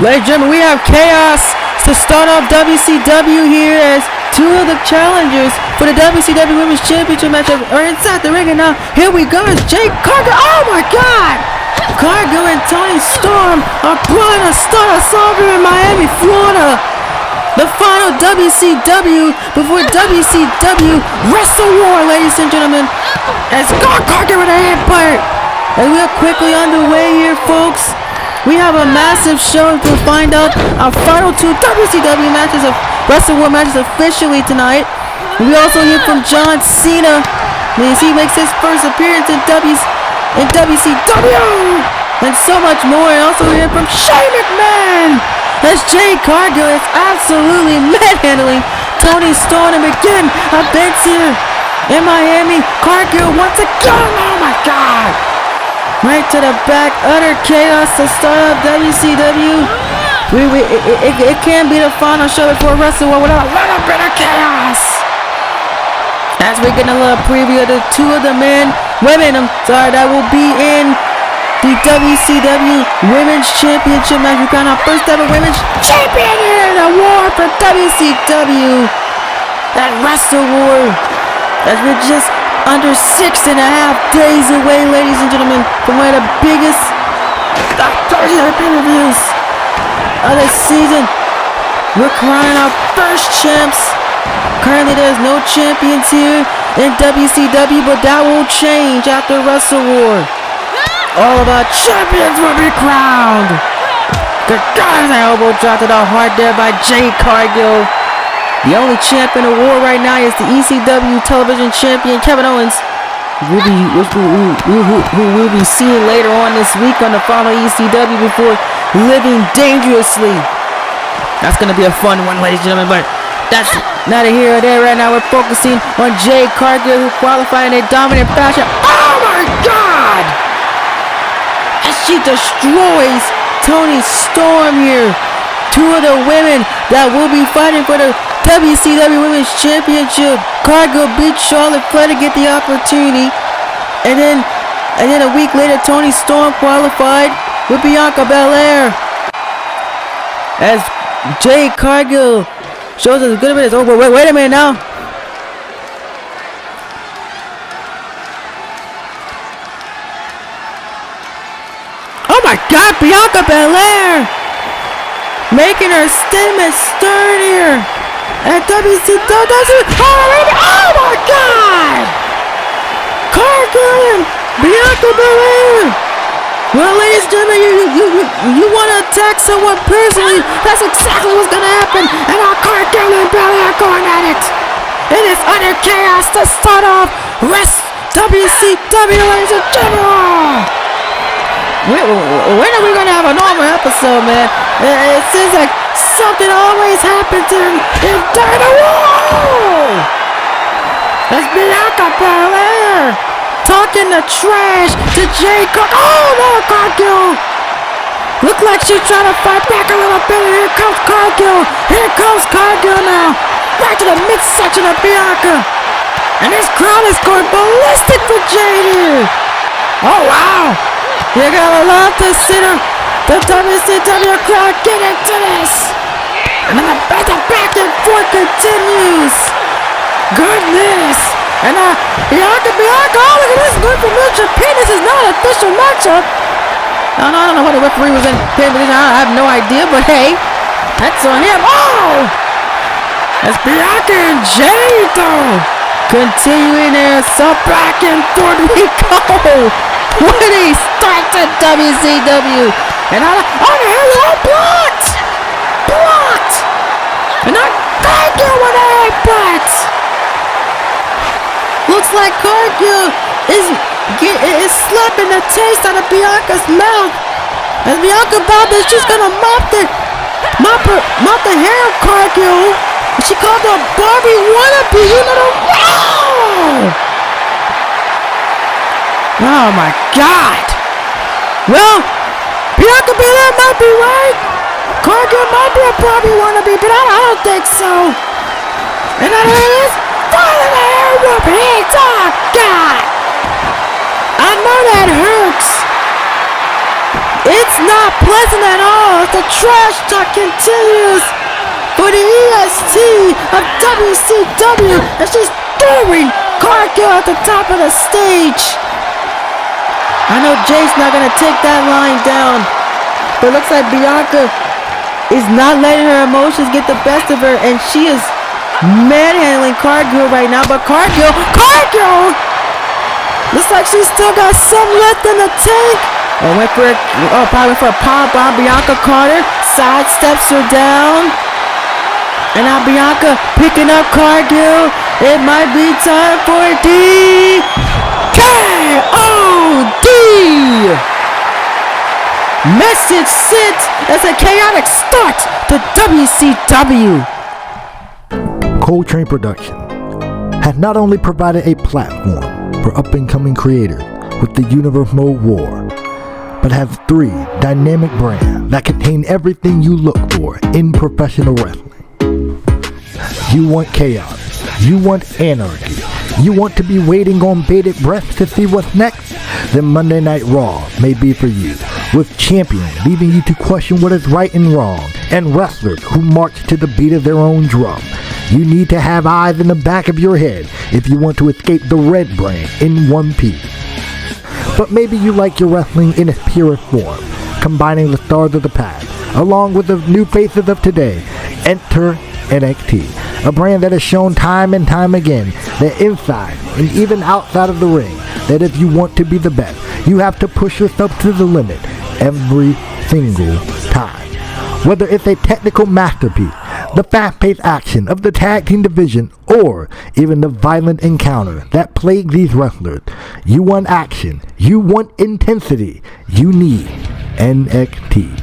Ladies and gentlemen, we have chaos to start off WCW here as two of the challengers for the WCW Women's Championship match are inside the ring, and now here we go. It's Jake Cargill. Oh my God! Cargill and Toni Storm are pulling a start us over in Miami, Florida. The final WCW before WCW Wrestle War, ladies and gentlemen. As Cargill with a headbutt. And we are quickly underway here, folks. We have a massive show to find out our final two WCW matches of Wrestle War matches officially tonight. We also hear from John Cena as he makes his first appearance in WCW, and so much more. And also hear from Shane McMahon as Jake Cargill is absolutely manhandling Toni Storm. And again, a bench here in Miami. Cargill once again. Oh my God! Right to the back, utter chaos to start up WCW. It can't be the final show before Wrestle War without a little bit of chaos. As we get a little preview of the two of the women that will be in the WCW Women's Championship match. We got our first ever Women's Champion here in the war for WCW. That Wrestle War, as we're just under 6.5 days away, ladies and gentlemen, from one of the biggest pay-per-views of the season. We're crying out first champs. Currently, there's no champions here in WCW, but that will change after Wrestle War. All of our champions will be crowned. Good God, an elbow drop to the heart there by Jake Cargill. The only champ in the war right now is the ECW television champion Kevin Owens, who we'll be seeing later on this week on the final ECW before living dangerously. That's going to be a fun one, ladies and gentlemen, but that's neither here or there. Right now we're focusing on Jade Cargill, who qualified in a dominant fashion. Oh my God! As she destroys Toni Storm here. Two of the women that will be fighting for the WCW Women's Championship. Cargill beat Charlotte Flair to get the opportunity, and then a week later, Toni Storm qualified with Bianca Belair. As Jade Cargill shows us a good bit. Oh, wait a minute now. Oh my God, Bianca Belair making her statement stern here at WCW. Oh my God! Cargill and Bianca Belair. Well, ladies and gentlemen, you want to attack someone personally? That's exactly what's gonna happen. And our Cargill and Belair are going at it. It is utter chaos to start off WCW, ladies and gentlemen. When are we gonna have a normal episode, man? It seems like something always happens in the war. That's Bianca Belair talking the trash to Jade Cargill. Oh no, Cargill! Look like she's trying to fight back a little bit. Here comes Cargill. Here comes Cargill now. Right to the midsection of Bianca. And this crowd is going ballistic for Jade here. Oh wow! You're gonna love to see the WCW crowd get into this. And then the back and forth continues. Goodness. And Bianca, oh look at this good from New Japan. This is not an official matchup. I don't know what the referee was in pin position. I have no idea, but hey, that's on him. Oh! That's Bianca and Jade though. Continuing there, so back and forth we go. What a start to WCW. And the hell, blocked! Blocked! And now Cargill with a headbutt. Looks like Cargill is slapping the taste out of Bianca's mouth. And Bianca Bob is just gonna mop the hair of Cargill. She called her Barbie wannabe. You little wow! Oh my God! Well, Bianca Belair might be right. Cargill might be a Barbie wannabe, but I don't think so. And that is falling the hair whip hits. Oh God! I know that hurts. It's not pleasant at all. as the trash talk continues for the EST of WCW as she's throwing Karrion at the top of the stage. I know Jay's not going to take that line down, but it looks like Bianca is not letting her emotions get the best of her, and she is manhandling Karrion right now. But Karrion looks like she's still got some left in the tank. Probably for a power bomb. Bianca Carter sidesteps her down. And now Bianca picking up Karrion. It might be time for the KOD. Message sent as a chaotic start to WCW. Coltrane Production has not only provided a platform for up-and-coming creators with the Universe Mode War, but has 3 dynamic brands that contain everything you look for in professional wrestling. You want chaos, you want anarchy, you want to be waiting on bated breath to see what's next? Then Monday Night Raw may be for you, with champions leaving you to question what is right and wrong, and wrestlers who march to the beat of their own drum. You need to have eyes in the back of your head if you want to escape the red brand in one piece. But maybe you like your wrestling in its purest form, combining the stars of the past, along with the new faces of today. Enter NXT, a brand that has shown time and time again that inside and even outside of the ring, that if you want to be the best, you have to push yourself to the limit every single time. Whether it's a technical masterpiece, the fast-paced action of the tag team division, or even the violent encounter that plague these wrestlers, you want action, you want intensity, you need NXT.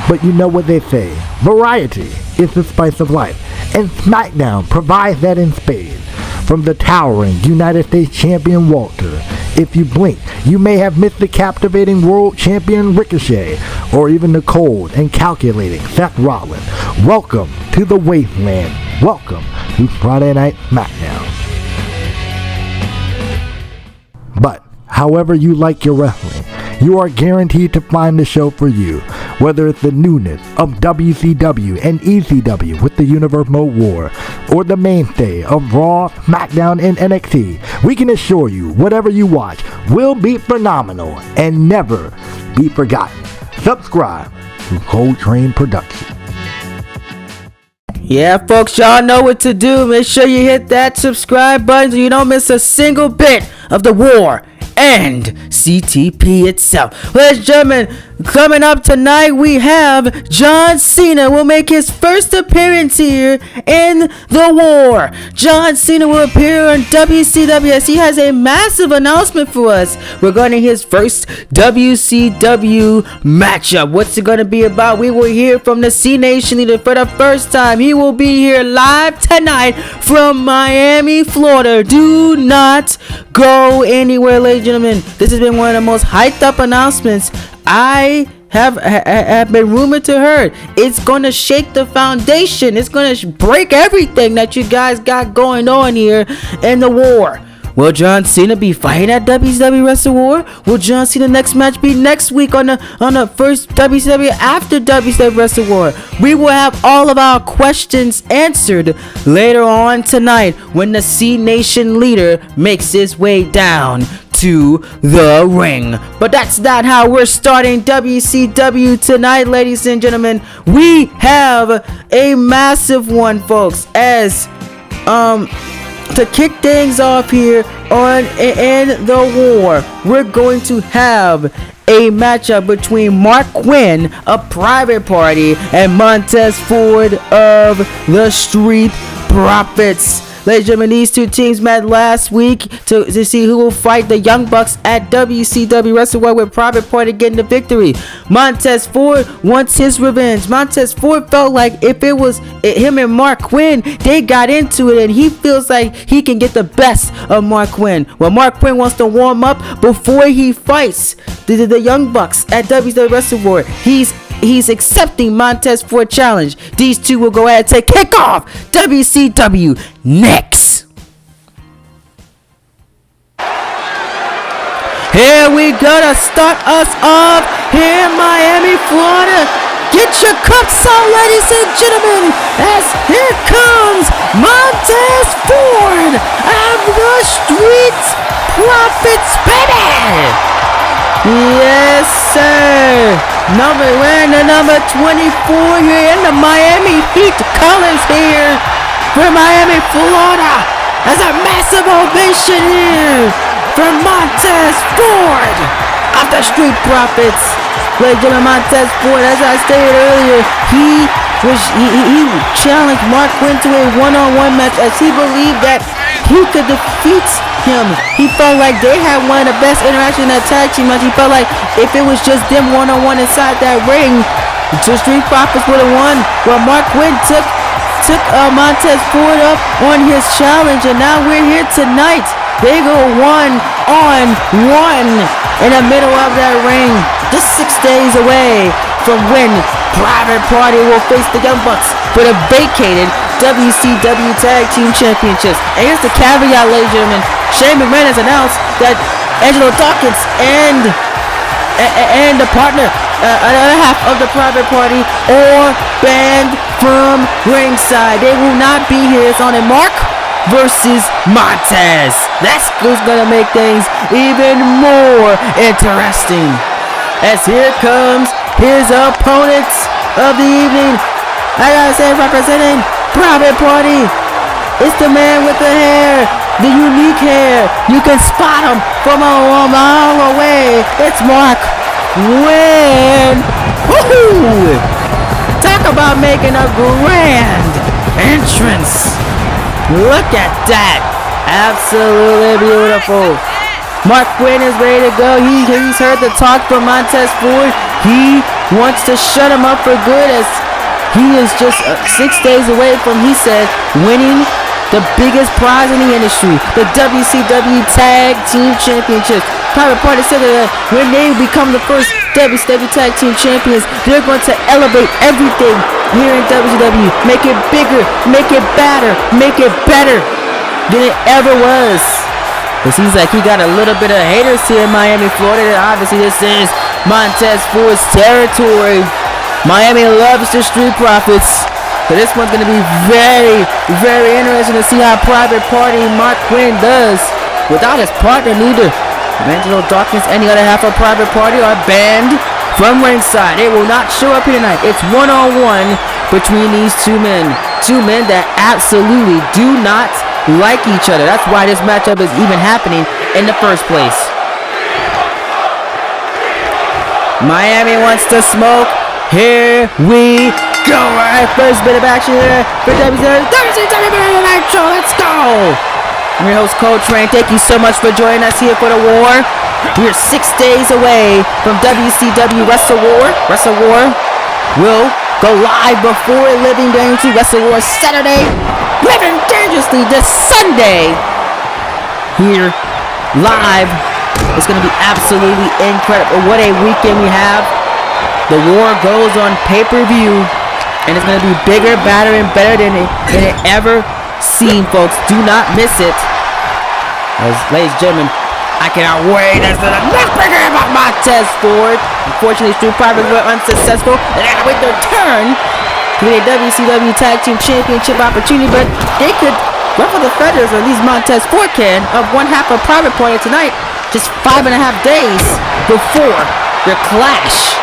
But you know what they say, variety is the spice of life, and SmackDown provides that in spades. From the towering United States Champion Walter, if you blink, you may have missed the captivating World Champion Ricochet, or even the cold and calculating Seth Rollins. Welcome to the Wasteland. Welcome to Friday Night SmackDown. But, however you like your wrestling, you are guaranteed to find the show for you. Whether it's the newness of WCW and ECW with the Universe Mode War, or the mainstay of Raw, SmackDown, and NXT, we can assure you whatever you watch will be phenomenal and never be forgotten. Subscribe to Coltrane Production. Yeah, folks, y'all know what to do. Make sure you hit that subscribe button so you don't miss a single bit of the war and CTP itself. Ladies and gentlemen, coming up tonight, we have John Cena will make his first appearance here in the war. John Cena will appear on WCW as he has a massive announcement for us regarding his first WCW matchup. What's it going to be about? We will hear from the C Nation leader for the first time. He will be here live tonight from Miami, Florida. Do not go anywhere, ladies and gentlemen. This has been one of the most hyped up announcements I have been rumored to heard. It's going to shake the foundation. It's going to break everything that you guys got going on here in the war. Will John Cena be fighting at WCW Wrestle War? Will John Cena next match be next week on the first WCW after WCW Wrestle War? We will have all of our questions answered later on tonight when the C Nation leader makes his way down to the ring. But that's not how we're starting WCW tonight, ladies and gentlemen. We have a massive one, folks, as to kick things off here on in the war, we're going to have a matchup between Mark Quinn of Private Party and Montez Ford of the Street Profits. Ladies and gentlemen, these two teams met last week to see who will fight the Young Bucks at WCW Wrestle War, with Private Party getting the victory. Montez Ford wants his revenge. Montez Ford felt like if it was him and Mark Quinn, they got into it, and he feels like he can get the best of Mark Quinn. Well, Mark Quinn wants to warm up before he fights the Young Bucks at WCW Wrestle War. He's accepting Montez for a challenge. These two will go ahead to kick off WCW next. Here we go to start us off here in Miami, Florida. Get your cups on, ladies and gentlemen, as here comes Montez Ford of the Street Profits, baby! Yes, sir! Wearing the number 24 here in the Miami Heat colors here for Miami, Florida. As a massive ovation here from Montez Ford of the Street Profits. Ladies and gentlemen, Montez Ford, as I stated earlier, he challenged Mark Quinn to a one-on-one match as he believed that he could defeat him. He felt like they had one of the best interactions in that tag team match. He felt like if it was just them one-on-one inside that ring, the Street Profits would have won. Well, Mark Quinn took Montez Ford up on his challenge, and now we're here tonight. They go one-on-one in the middle of that ring, just 6 days away from when Private Party will face the Young Bucks for the vacated WCW Tag Team Championships. And here's the caveat, ladies and gentlemen. Shane McMahon has announced that Angelo Dawkins and the partner, another half of the Private Party, are banned from ringside. They will not be here. It's on a Mark versus Montez. That's who's gonna make things even more interesting. As here comes his opponents of the evening. I gotta say, representing Private Party, it's the man with the hair, the unique hair. You can spot him from a mile away. It's Mark Quinn. Woohoo! Talk about making a grand entrance. Look at that. Absolutely beautiful. Mark Quinn is ready to go. He's heard the talk from Montez Ford. He wants to shut him up for good as he is just 6 days away from, he said, winning the biggest prize in the industry, the WCW Tag Team Championships. Private Party said that when they become the first WCW Tag Team Champions, they're going to elevate everything here in WCW. Make it bigger, make it better than it ever was. It seems like he got a little bit of haters here in Miami, Florida. Obviously, this is Montez Ford's territory. Miami loves the Street Profits. But this one's going to be very, very interesting to see how Private Party Mark Quinn does without his partner, neither Angelo Dawkins and the other half of Private Party are banned from ringside. They will not show up here tonight. It's one-on-one between these two men. Two men that absolutely do not like each other. That's why this matchup is even happening in the first place. Miami wants to smoke. Here we go. Right, first bit of action here for WCW Nitro. Let's go. I'm your host, Cole Train. Thank you so much for joining us here for the war. We are 6 days away from WCW Wrestle War. Wrestle War will go live before Living Dangerously. Wrestle War Saturday. Living Dangerously this Sunday. Here live. It's going to be absolutely incredible. What a weekend we have. The war goes on pay-per-view, and it's going to be bigger, badder, and better than it ever seen, folks. Do not miss it. As, ladies and gentlemen, I cannot wait. That's the next bigger about Montez Ford. Unfortunately, Street Profits were unsuccessful. They had to wait their turn to get a WCW Tag Team Championship opportunity, but they could ruffle the feathers, or at least Montez Ford can, of one half of Private Party tonight, just 5.5 days before their clash.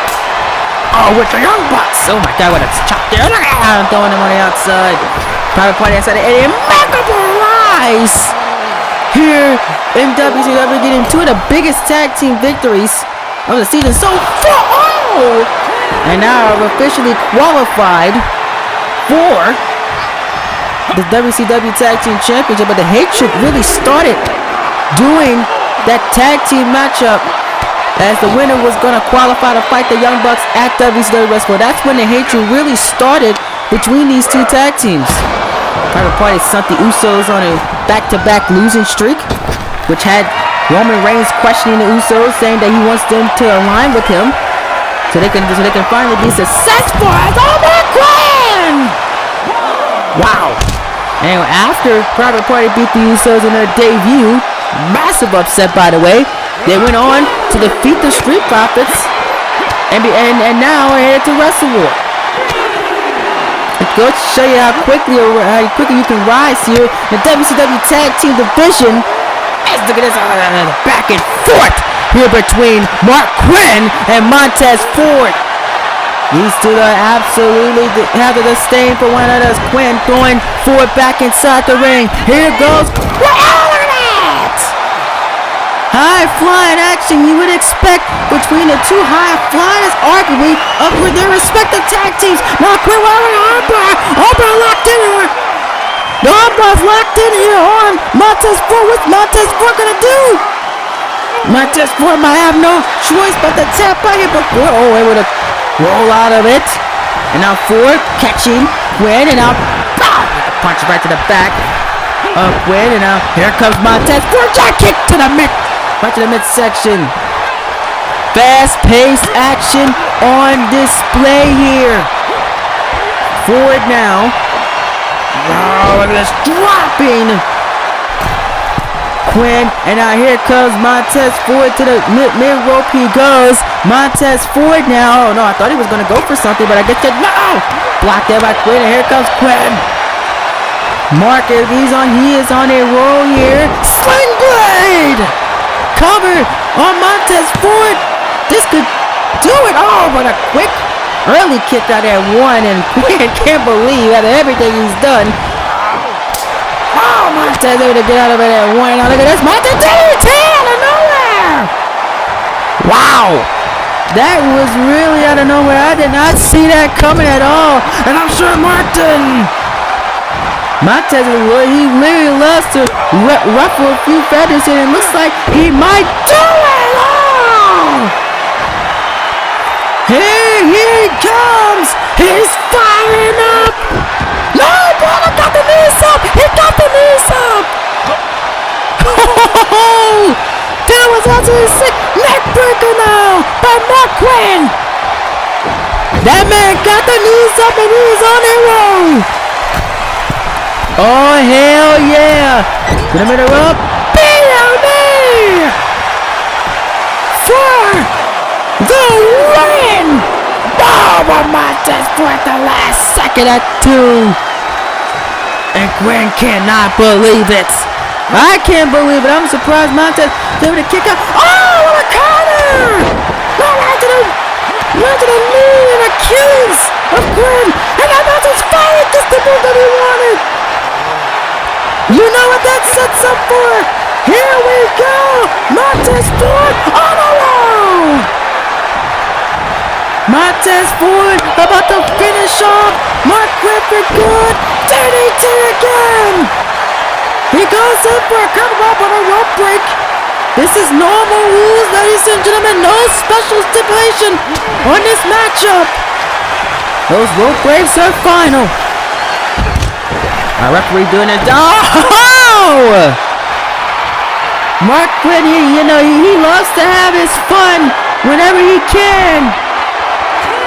Oh, with the Young Bucks. Oh my God, what a chop there. Look at him throwing him on the outside. Private Party outside, an immaculate rise here in WCW, getting two of the biggest tag team victories of the season so far. Oh! And now I've officially qualified for the WCW Tag Team Championship, but the hatred really started during that tag team matchup, as the winner was going to qualify to fight the Young Bucks at WCW Wrestle War. That's when the hatred really started between these two tag teams. Private Party sent the Usos on a back-to-back losing streak, which had Roman Reigns questioning the Usos, saying that he wants them to align with him so they can finally be successful as Mark Quinn. Wow. And after Private Party beat the Usos in their debut, massive upset, by the way, They went on to defeat the Street Profits, and now are headed to Wrestle War. It goes to show you how quickly you can rise here in the WCW Tag Team Division. Look at this, back and forth here between Mark Quinn and Montez Ford. These two are absolutely have the disdain for one another. Quinn throwing Ford back inside the ring. Here goes. Wow, look at that! High flying action you would expect between the two high flyers, arguably of their respective tag teams. Now Quinn with an armbar locked in here. The armbar's locked in here on Montez Ford. What's Montez Ford gonna do? Montez Ford might have no choice but to tap out here, but Ford, able to roll out of it. And now Ford catching Quinn, and now punch right to the back of Quinn, and now here comes Montez Ford. Jack kick to the midsection. Fast-paced action on display here. Ford now. Oh, look at this, dropping Quinn, and now here comes Montez Ford to the mid-rope. He goes. Montez Ford now. Oh no, I thought he was going to go for something, but I guess no! Blocked there by Quinn, and here comes Quinn. Mark, he is on a roll here. Sling blade! Covered on Montez Ford. This could do it. Oh, but a quick early kick out at one, and Quinn can't believe out of everything he's done. Oh, Montez able to get out of it at one. Now look at this. Montez DDT out of nowhere. Wow. That was really out of nowhere. I did not see that coming at all. And I'm sure Montez, he really loves to ruffle a few feathers, and it looks like he might do it. Oh! Here he comes. He's firing up. No, brother, got the knees up. He got the knees up. Oh, that was absolutely sick. Neck breaker now by Mark Quinn. That man got the knees up, and he's on a roll. Oh, hell yeah. Put him in a rope. B.O.D. For the win. Oh, but Montez Ford the last second at 2. And Quinn cannot believe it. I can't believe it. I'm surprised Montez was able to kick out. Oh, what a counter! Right to the knee and Achilles of Quinn. And now Montez fired just the move that he wanted. You know what that sets up for? Here we go! Montez Ford on a roll! Montez Ford about to finish off Mark Quinn for good. DDT again! He goes in for a cover up on a rope break. This is normal rules, ladies and gentlemen. No special stipulation on this matchup. Those rope breaks are final. Our referee doing it. Oh! Mark Quinn, he loves to have his fun whenever he can.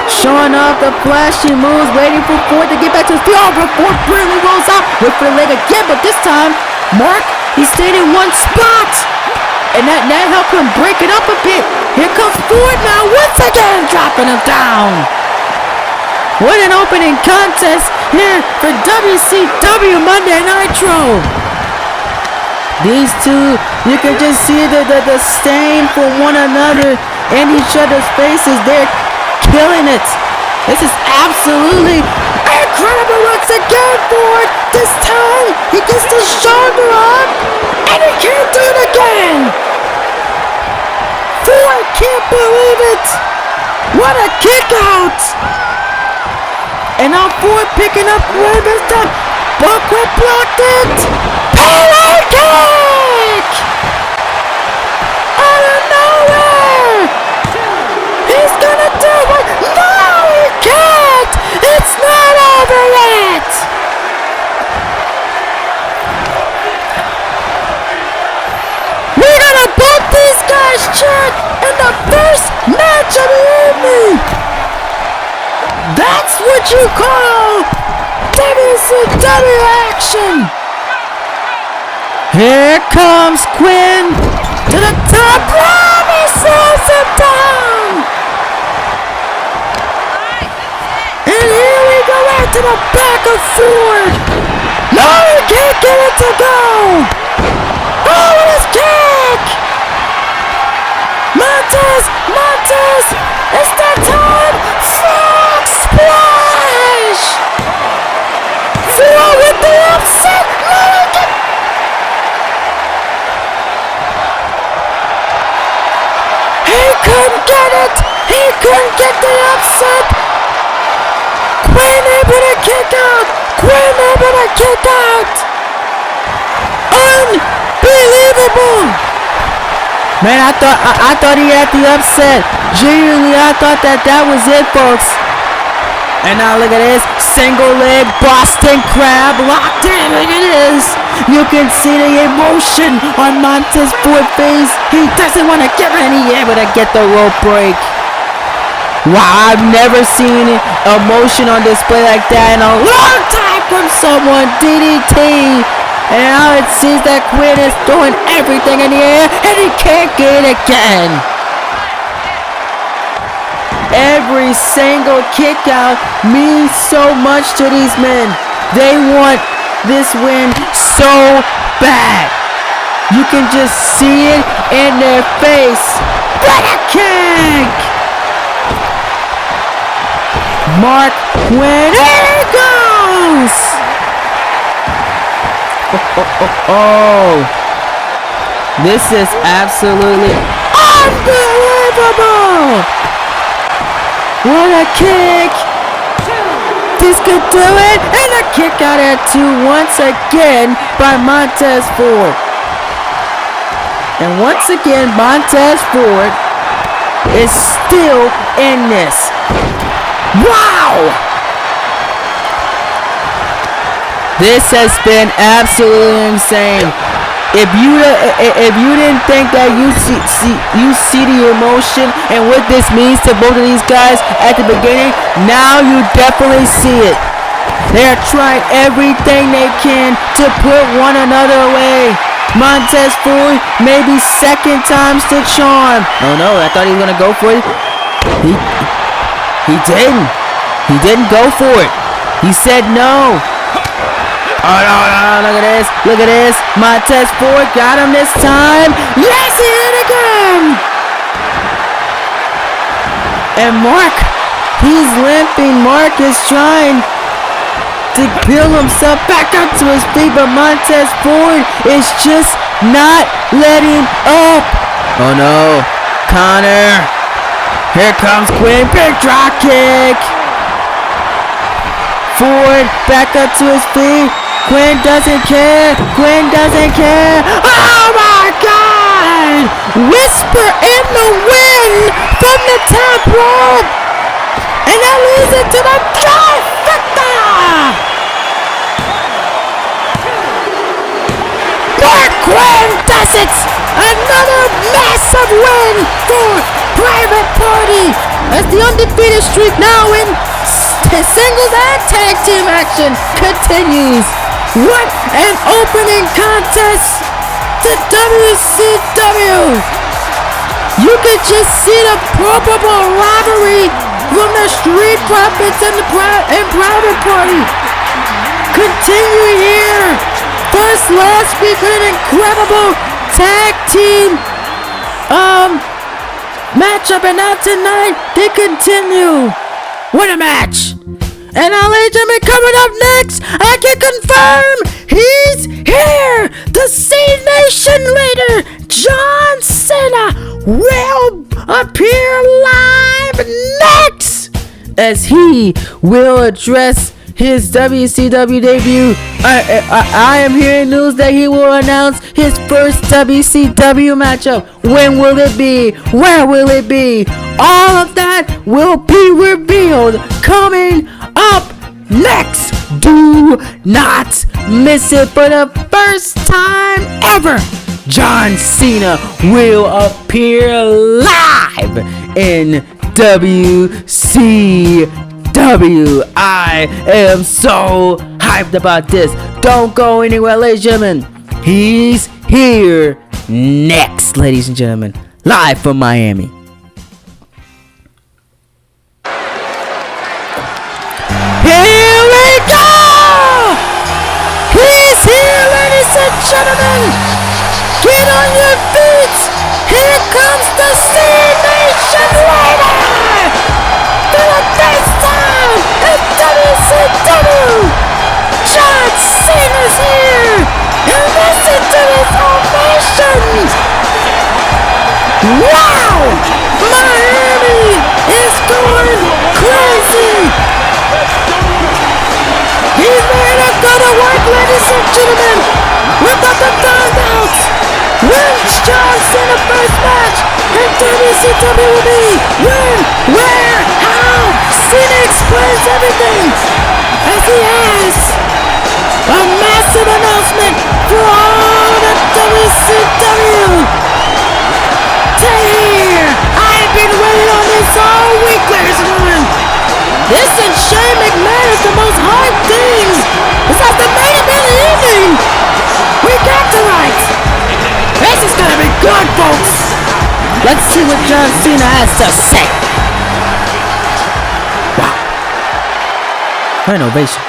Showing off the flashy moves, waiting for Ford to get back to his feet. Oh, but Ford brilliantly rolls out. Wait for the leg again, but this time, Mark, he stayed in one spot. And that helped him break it up a bit. Here comes Ford now, once again, dropping him down. What an opening contest here for WCW Monday Nitro. These two, you can just see the disdain for one another in each other's faces. They're killing it. This is absolutely incredible once again, Ford. This time, he gets the shoulder up, and he can't do it again. Ford can't believe it. What a kick out. And now Ford picking up Quinn this time. But Quinn blocked it. Power kick! Out of nowhere! He's gonna do it! No, he can't! It's not over yet! We're gonna bump these guys' chat in the first match of the evening! That's what you call WCW action! Here comes Quinn. to the top rope. He slows him down. And here we go out to the back of Ford. No, he can't get it to go. Oh, his kick. Montez, it's that time. Frog splash. Ford with the upset. He couldn't get it. He couldn't get the upset. Quinn able to kick out. Unbelievable. Man, I thought he had the upset. Genuinely, I thought that was it, folks. And now look at this. Single leg Boston Crab locked in. Look at this. You can see the emotion on Montez Ford's face. He doesn't want to give it, and he's able to get the rope break. Wow, I've never seen emotion on display like that in a long time from someone. DDT. And now it seems that Quinn is throwing everything in the air, and he can't get it again. Every single kick out means so much to these men. They want this win so bad. You can just see it in their face. What a kick! Mark Quinn, here he goes! Oh. This is absolutely unbelievable! What a kick! This could do it! And a kick out at 2 once again by Montez Ford. And once again, Montez Ford is still in this. Wow! This has been absolutely insane. If you didn't think that you see the emotion and what this means to both of these guys at the beginning, now you definitely see it. They're trying everything they can to put one another away. Montez Ford maybe second time's the charm. Oh no, I thought he was gonna go for it. He didn't. He didn't go for it. He said no. Oh no, look at this. Montez Ford got him this time. Yes, he did again. And Mark, he's limping. Mark is trying to build himself back up to his feet, but Montez Ford is just not letting up. Oh no, Connor. Here comes Quinn. Big drop kick. Ford back up to his feet. Quinn doesn't care. Oh my God! Whisper in the wind from the top rope. And that leads into the trifecta. Mark Quinn does it. Another massive win for Private Party as the undefeated streak now in singles and tag team action continues. What an opening contest to WCW! You could just see the probable rivalry from the Street Profits and Private Party. Continue here. First last week with an incredible tag team matchup, and now tonight they continue. What a match! And now, ladies and gentlemen, coming up next, I can confirm he's here! The C-Nation leader, John Cena, will appear live next as he will address his WCW debut. I am hearing news that he will announce his first WCW matchup. When will it be? Where will it be? All of that will be revealed coming up next. Do not miss it. For the first time ever, John Cena will appear live in WCW. I am so hyped about this. Don't go anywhere, ladies and gentlemen. He's here next, ladies and gentlemen, live from Miami. Here we go! He's here, ladies and gentlemen! Get on your feet! Here comes the C-Nation Raider! For the first time in WCW! John Cena's here! And listen to this ovation! Wow! Miami is going crazy! He's ready to go to work, ladies and gentlemen! We're about to find out! When's John Cena first match in WCW will be? When? Where? How? Cena explains everything! As he has a massive announcement for all the WCW! Stay here! I've been waiting on this all week, ladies and gentlemen! This and Shane McMahon is the most hyped things! It's like the main event of the evening! We got tonight! This is gonna be good, folks! Let's see what John Cena has to say! Wow. An ovation.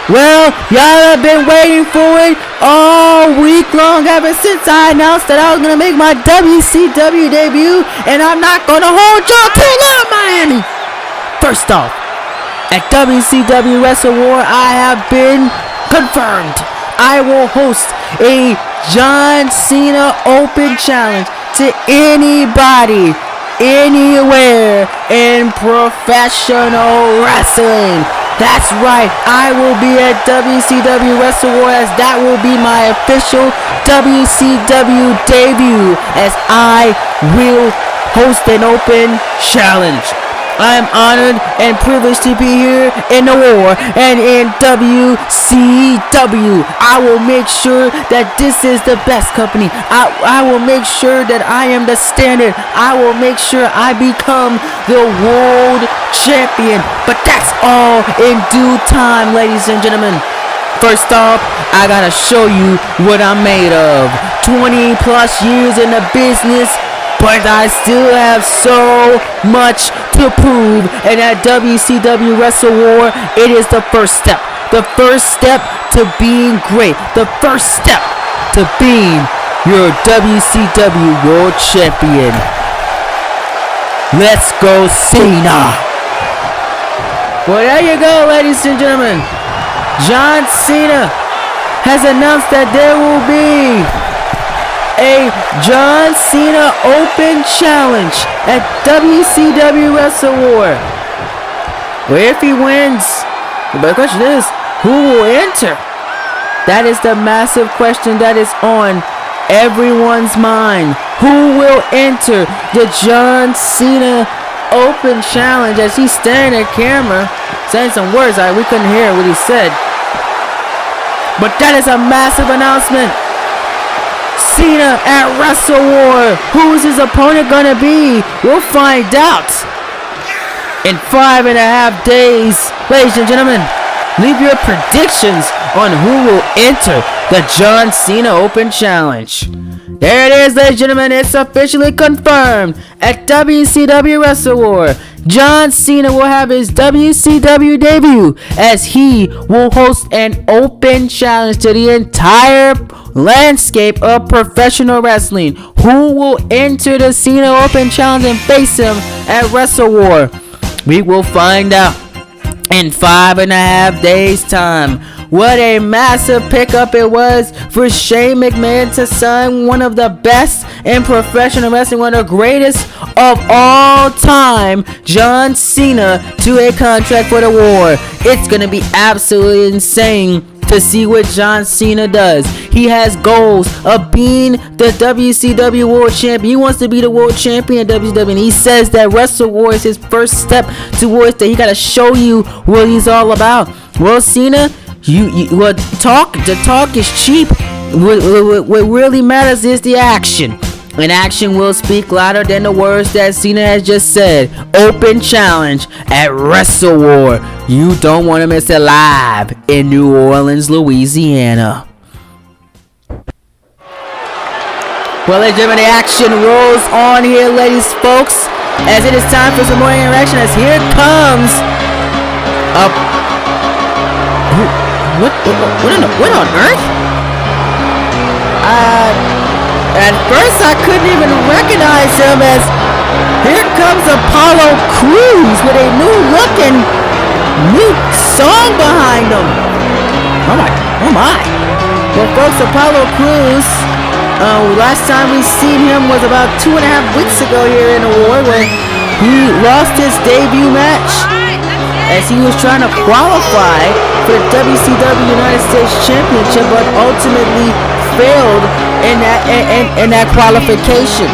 Well, y'all have been waiting for it all week long ever since I announced that I was gonna make my WCW debut, and I'm not gonna hold y'all too long, Miami! First off, at WCW Wrestle War, I have been confirmed. I will host a John Cena Open Challenge to anybody, anywhere in professional wrestling. That's right, I will be at WCW Wrestle War, as that will be my official WCW debut, as I will host an open challenge. I am honored and privileged to be here in the war and in WCW. I will make sure that this is the best company. I will make sure that I am the standard. I will make sure I become the world champion. But that's all in due time, ladies and gentlemen. First off, I gotta show you what I'm made of. 20 plus years in the business, but I still have so much to prove. And at WCW Wrestle War, it is the first step. The first step to being great. The first step to being your WCW World Champion. Let's go, Cena. Well, there you go, ladies and gentlemen. John Cena has announced that there will be a John Cena Open Challenge at WCW Wrestle War. Well, if he wins, the question is, who will enter? That is the massive question that is on everyone's mind. Who will enter the John Cena Open Challenge? As he's staring at camera, saying some words we couldn't hear what he said. But that is a massive announcement. Cena at Wrestle War. Who is his opponent gonna be? We'll find out in 5.5 days. Ladies and gentlemen, leave your predictions on who will enter the John Cena Open Challenge. There it is, ladies and gentlemen. It's officially confirmed. At WCW Wrestle War, John Cena will have his WCW debut, as he will host an open challenge to the entire landscape of professional wrestling. Who will enter the Cena Open Challenge and face him at Wrestle War? We will find out in 5.5 days' time. What a massive pickup it was for Shane McMahon to sign one of the best in professional wrestling, one of the greatest of all time, John Cena, to a contract for the war. It's going to be absolutely insane to see what John Cena does. He has goals of being the WCW World Champion. He wants to be the World Champion at WCW, and he says that Wrestle War is his first step towards that. He got to show you what he's all about. Well, Cena, the talk is cheap. What really matters is the action. And action will speak louder than the words that Cena has just said. Open challenge at Wrestle War. You don't want to miss it, live in New Orleans, Louisiana. Well, ladies and gentlemen, the action rolls on here, ladies, folks, as it is time for some more interaction. As here comes up. What on earth? At first I couldn't even recognize him, as here comes Apollo Crews with a new look and new song behind him. Oh my. Well, folks, Apollo Crews, last time we seen him was about 2.5 weeks ago here in the war, when he lost his debut match as he was trying to qualify for the WCW United States Championship, but ultimately failed in that qualification.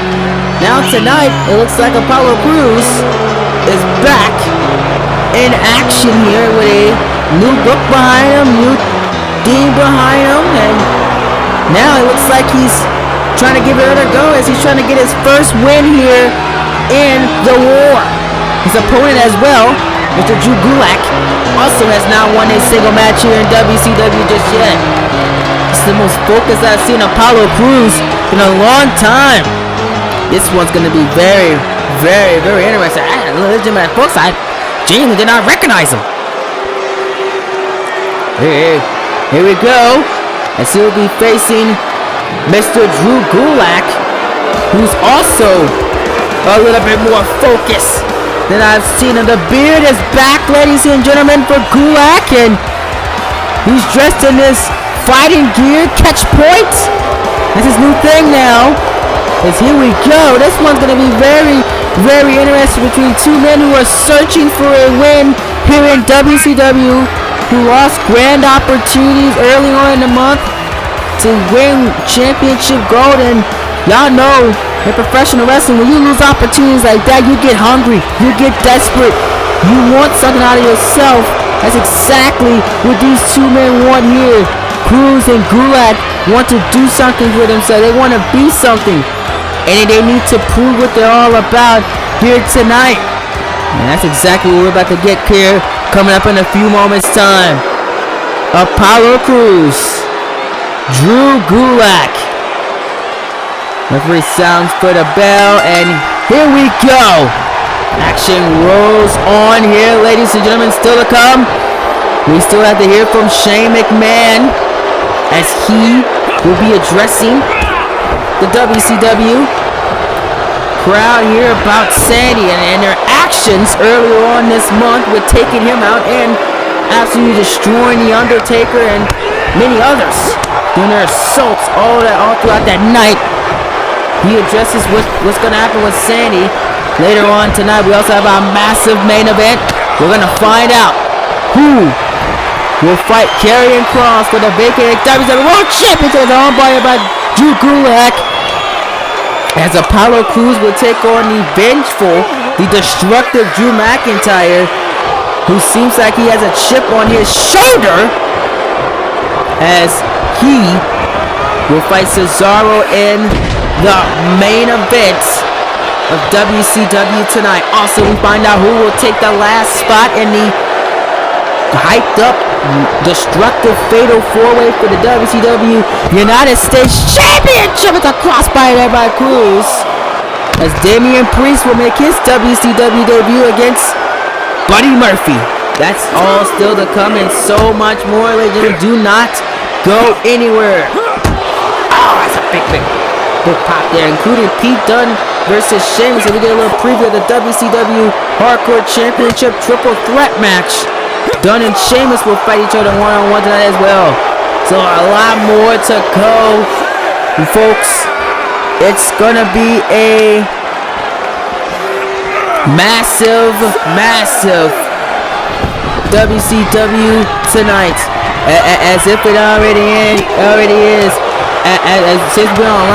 Now tonight, it looks like Apollo Crews is back in action here with a new book behind him, new theme behind him, and now it looks like he's trying to give it another go as he's trying to get his first win here in the war. His opponent as well, Mr. Drew Gulak, also has not won a single match here in WCW just yet. It's the most focused I've seen Apollo Crews in a long time. This one's going to be very, very, very interesting. Folks, I genuinely did not recognize him. Here we go. As he'll be facing Mr. Drew Gulak, who's also a little bit more focused than I've seen him. The beard is back, ladies and gentlemen, for Gulak, and he's dressed in this fighting gear, catch point. That's his new thing now. As here we go. This one's going to be very, very interesting between two men who are searching for a win here in WCW, who lost grand opportunities early on in the month to win championship gold. And y'all know in professional wrestling, when you lose opportunities like that, you get hungry, you get desperate, you want something out of yourself. That's exactly what these two men want here. Crews and Gulak want to do something for themselves. They want to be something, and they need to prove what they're all about here tonight. And that's exactly what we're about to get here coming up in a few moments time. Apollo Crews, Drew Gulak. Referee sounds for the bell, and here we go. Action rolls on here, ladies and gentlemen. Still to come, we still have to hear from Shane McMahon as he will be addressing the WCW crowd here about Sandy and their actions earlier on this month with taking him out and absolutely destroying The Undertaker and many others doing their assaults all throughout that night. He addresses what's going to happen with Sandy later on tonight. We also have our massive main event. We're going to find out who will fight Karrion Kross for the vacant WCW World Championship, owned by Drew Gulak, as Apollo Crews will take on the vengeful, the destructive Drew McIntyre, who seems like he has a chip on his shoulder, as he will fight Cesaro in the main event of WCW tonight. Also, we find out who will take the last spot in the hyped up, destructive, fatal 4-way for the WCW United States Championship. It's a crossbody there by Crews, as Damien Priest will make his WCW debut against Buddy Murphy. That's all still to come, and so much more, ladies and gentlemen. Do not go anywhere. Oh, that's a big pop there, including Pete Dunne versus Sheamus. So we get a little preview of the WCW Hardcore Championship Triple Threat match. Dunne and Sheamus will fight each other one-on-one tonight as well. So a lot more to go, folks. It's gonna be a massive WCW tonight, as if it already is. As since we're on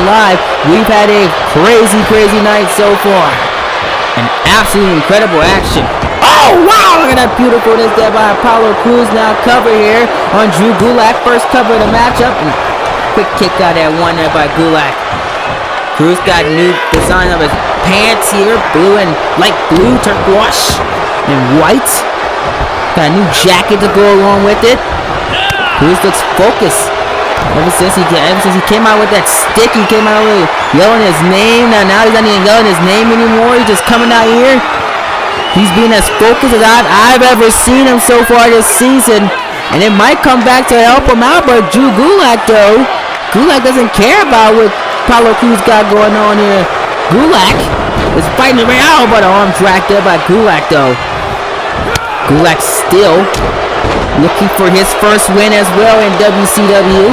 live, we've had a crazy night so far. An absolutely incredible action. Oh wow! Look at that beautifulness there by Apollo Crews. Now cover here on Drew Gulak. First cover of the matchup. And quick kick out that one there by Gulak. Crews got new design of his pants here, blue and light blue, turquoise, and white. Got a new jacket to go along with it. Crews looks focused Ever since he came out with that stick, he came out with yelling his name. Now he's not even yelling his name anymore. He's just coming out here. He's being as focused as I've ever seen him so far this season. And it might come back to help him out, but Drew Gulak, though, Gulak doesn't care about what Apollo Crews got going on here. Gulak is fighting the out, but the arm's racked up by Gulak, though. Gulak still looking for his first win as well in WCW.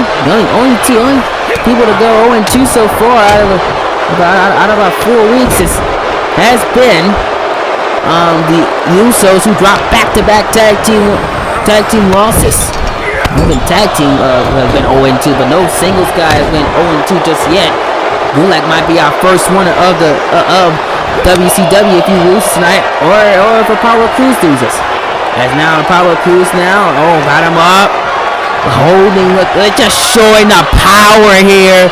Only people to go 0-2 so far out of about 4 weeks has been the Usos, who dropped back-to-back tag team losses. Even tag team have been 0-2, but no singles guy has been 0-2 just yet. Gulak might be our first one of WCW if he loses tonight, or if Apollo Crews loses. As now Apollo Crews now, got him up, holding, just showing the power here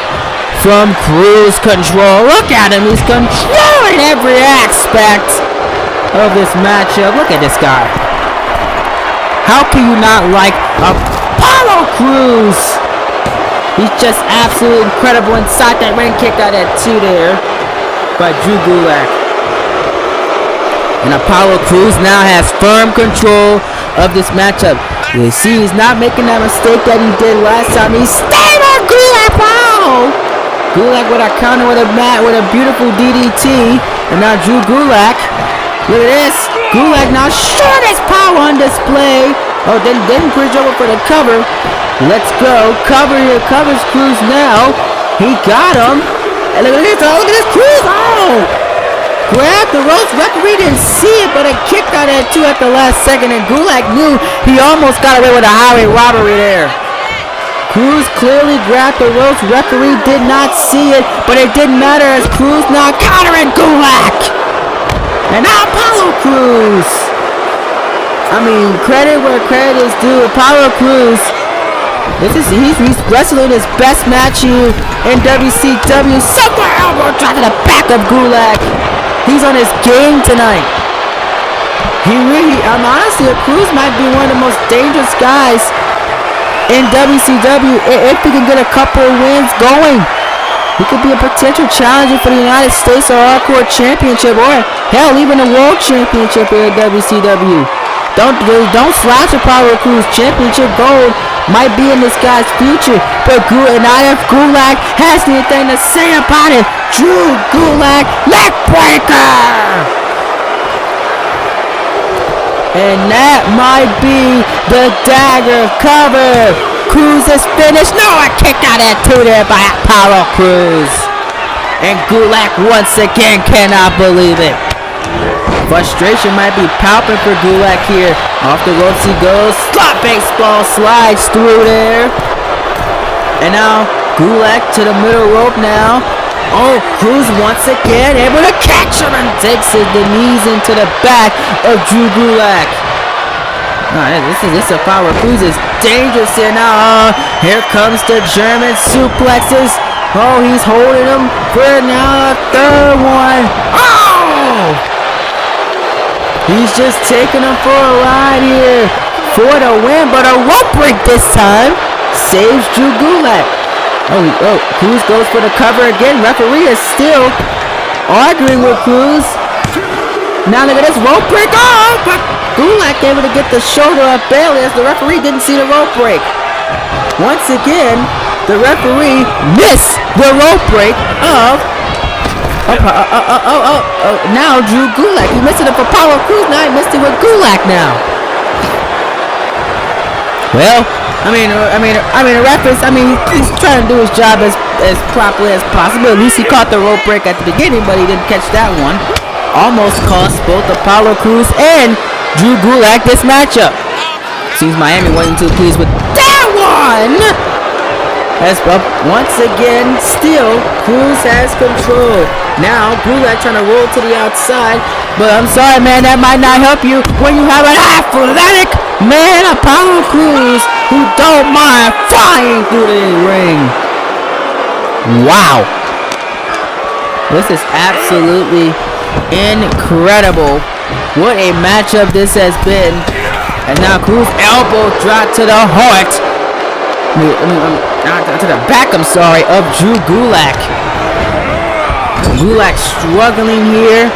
from Crews control. Look at him, he's controlling every aspect of this matchup. Look at this guy. How can you not like Apollo Crews? He's just absolutely incredible inside that ring kick out at 2 there by Drew Gulak. And Apollo Crews now has firm control of this matchup. You see, he's not making that mistake that he did last time. He's staying on Gulak. Wow! Gulak with a counter with a beautiful DDT. And now Drew Gulak. Look at this. Gulak now showing his power on display. Didn't bridge over for the cover. Let's go. Cover here. Covers Crews now. He got him. And look at this. Look at this. Crews. Grabbed the ropes. Referee didn't see it, but it kicked out at 2 at the last second, and Gulak knew he almost got away with a highway robbery there. Crews clearly grabbed the ropes. Referee did not see it, but it didn't matter as Crews now countering Gulak. And now Apollo Crews. I mean, credit where credit is due. Apollo Crews. He's wrestling his best match here in WCW. Super elbow drop to the back of Gulak. He's on his game tonight. Honestly, Crews might be one of the most dangerous guys in WCW if he can get a couple of wins going. He could be a potential challenger for the United States or Hardcore Championship, or hell, even a World Championship here at WCW. Don't slouch Apollo Crews. Championship gold might be in this guy's future, but if Gulak has anything to say about it, Drew Gulak, leg breaker! And that might be the dagger cover. Crews is finished. No, a kick out at 2 there by Apollo Crews. And Gulak once again cannot believe it. Frustration might be palpable for Gulak here. Off the ropes he goes. Slot baseball slides through there. And now Gulak to the middle rope now. Crews once again able to catch him and takes the knees into the back of Drew Gulak. This Apollo Crews is dangerous here now. Here comes the German suplexes. He's holding him for now a third one. He's just taking him for a ride here for the win, but a rope break this time saves Drew Gulak. Crews goes for the cover again. Referee is still arguing with Crews. Now look at this rope break. But Gulak able to get the shoulder up barely as the referee didn't see the rope break. Once again, the referee missed the rope break of now Drew Gulak. He missed it for Apollo Crews. Now he missed it with Gulak now. Well, the referee, he's trying to do his job as properly as possible. At least he caught the rope break at the beginning, but he didn't catch that one. Almost cost both Apollo Crews and Drew Gulak this matchup. Seems Miami wasn't too pleased with that one. As once again, still, Crews has control. Now, Gulak trying to roll to the outside. But I'm sorry, man, that might not help you when you have an athletic man, Apollo Crews, who don't mind flying through the ring. Wow. This is absolutely incredible. What a matchup this has been. And now Crews' elbow drop to the heart to the back, I'm sorry, of Drew Gulak. Gulak struggling here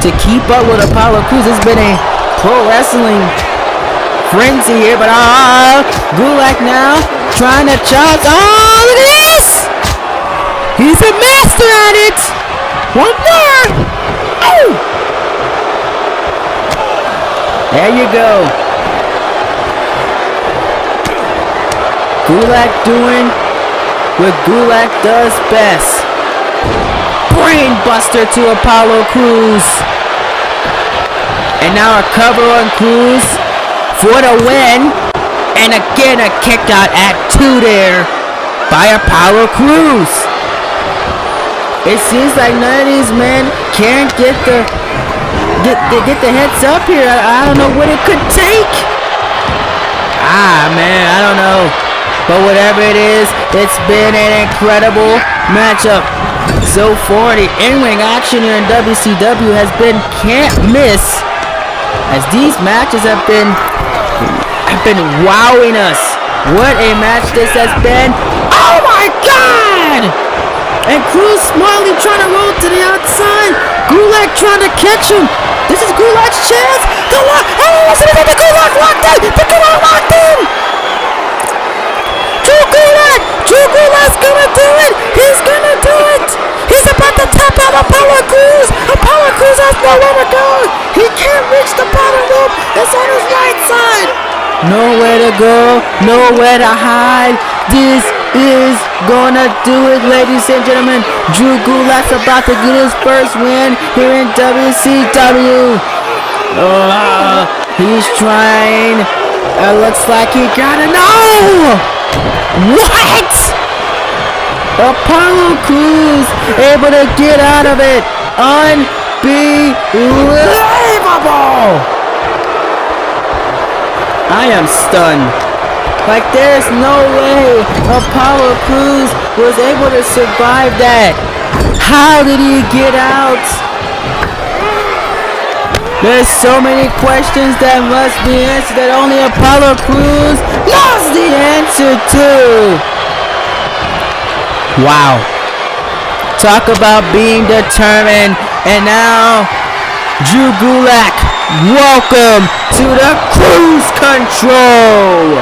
to keep up with Apollo Crews. It's been a pro wrestling frenzy here, but Gulak now trying to charge. Oh, look at this! He's a master at it. One more. Oh! There you go. Gulak doing what Gulak does best. Brain buster to Apollo Crews. And now a cover on Crews for the win. And again a kick out at 2 there by Apollo Crews. It seems like none of these men can't get the heads up here. I don't know what it could take. Man, I don't know. But whatever it is, it's been an incredible matchup so far. The in-ring action here in WCW has been can't miss, as these matches have been wowing us. What a match this has been. Oh my God! And Crews smartly trying to roll to the outside. Gulak trying to catch him. This is Gulak's chance. Gulak! Oh, listen to the Gulak locked in. The Gulak locked in. Drew Gulak's gonna do it. He's gonna do it. He's about to tap out Apollo Crews. Apollo Crews has nowhere to go. He can't reach the bottom rope. It's on his right side. Nowhere to go. Nowhere to hide. This is gonna do it, ladies and gentlemen. Drew Gulak's about to get his first win here in WCW. He's trying. Looks like he got it. No! What? Apollo Crews able to get out of it. Unbelievable! I am stunned. Like, there's no way Apollo Crews was able to survive that. How did he get out? There's so many questions that must be answered that only Apollo Crews knows the answer to. Wow. Talk about being determined. And now, Drew Gulak, welcome to the Cruise Control.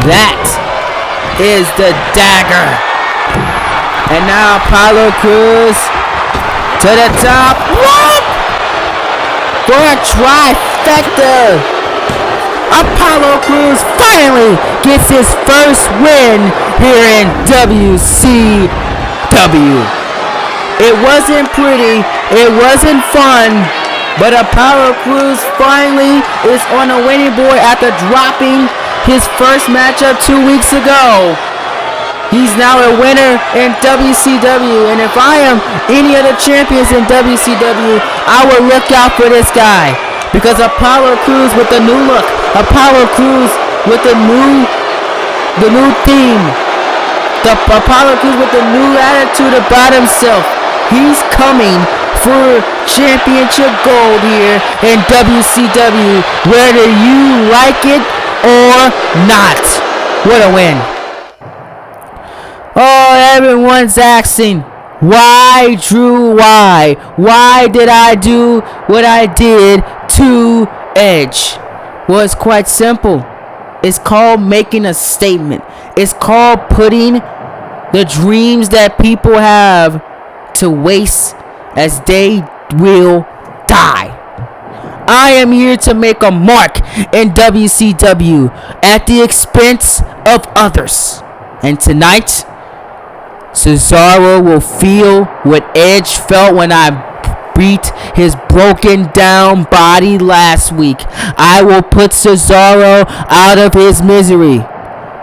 That is the dagger. And now Apollo Crews to the top. What? For a trifecta. Apollo Crews finally gets his first win here in WCW. It wasn't pretty. It wasn't fun. But Apollo Crews finally is on a winning board after dropping his first matchup 2 weeks ago. He's now a winner in WCW, and if I am any of the champions in WCW, I will look out for this guy, because Apollo Crews with the new look, Apollo Crews with the new theme, the Apollo Crews with the new attitude about himself. He's coming for championship gold here in WCW, whether you like it or not. What a win. Oh, everyone's asking, why, Drew, why? Why did I do what I did to Edge? Well, it's quite simple. It's called making a statement. It's called putting the dreams that people have to waste, as they will die. I am here to make a mark in WCW at the expense of others. And tonight, Cesaro will feel what Edge felt when I beat his broken down body last week. I will put Cesaro out of his misery,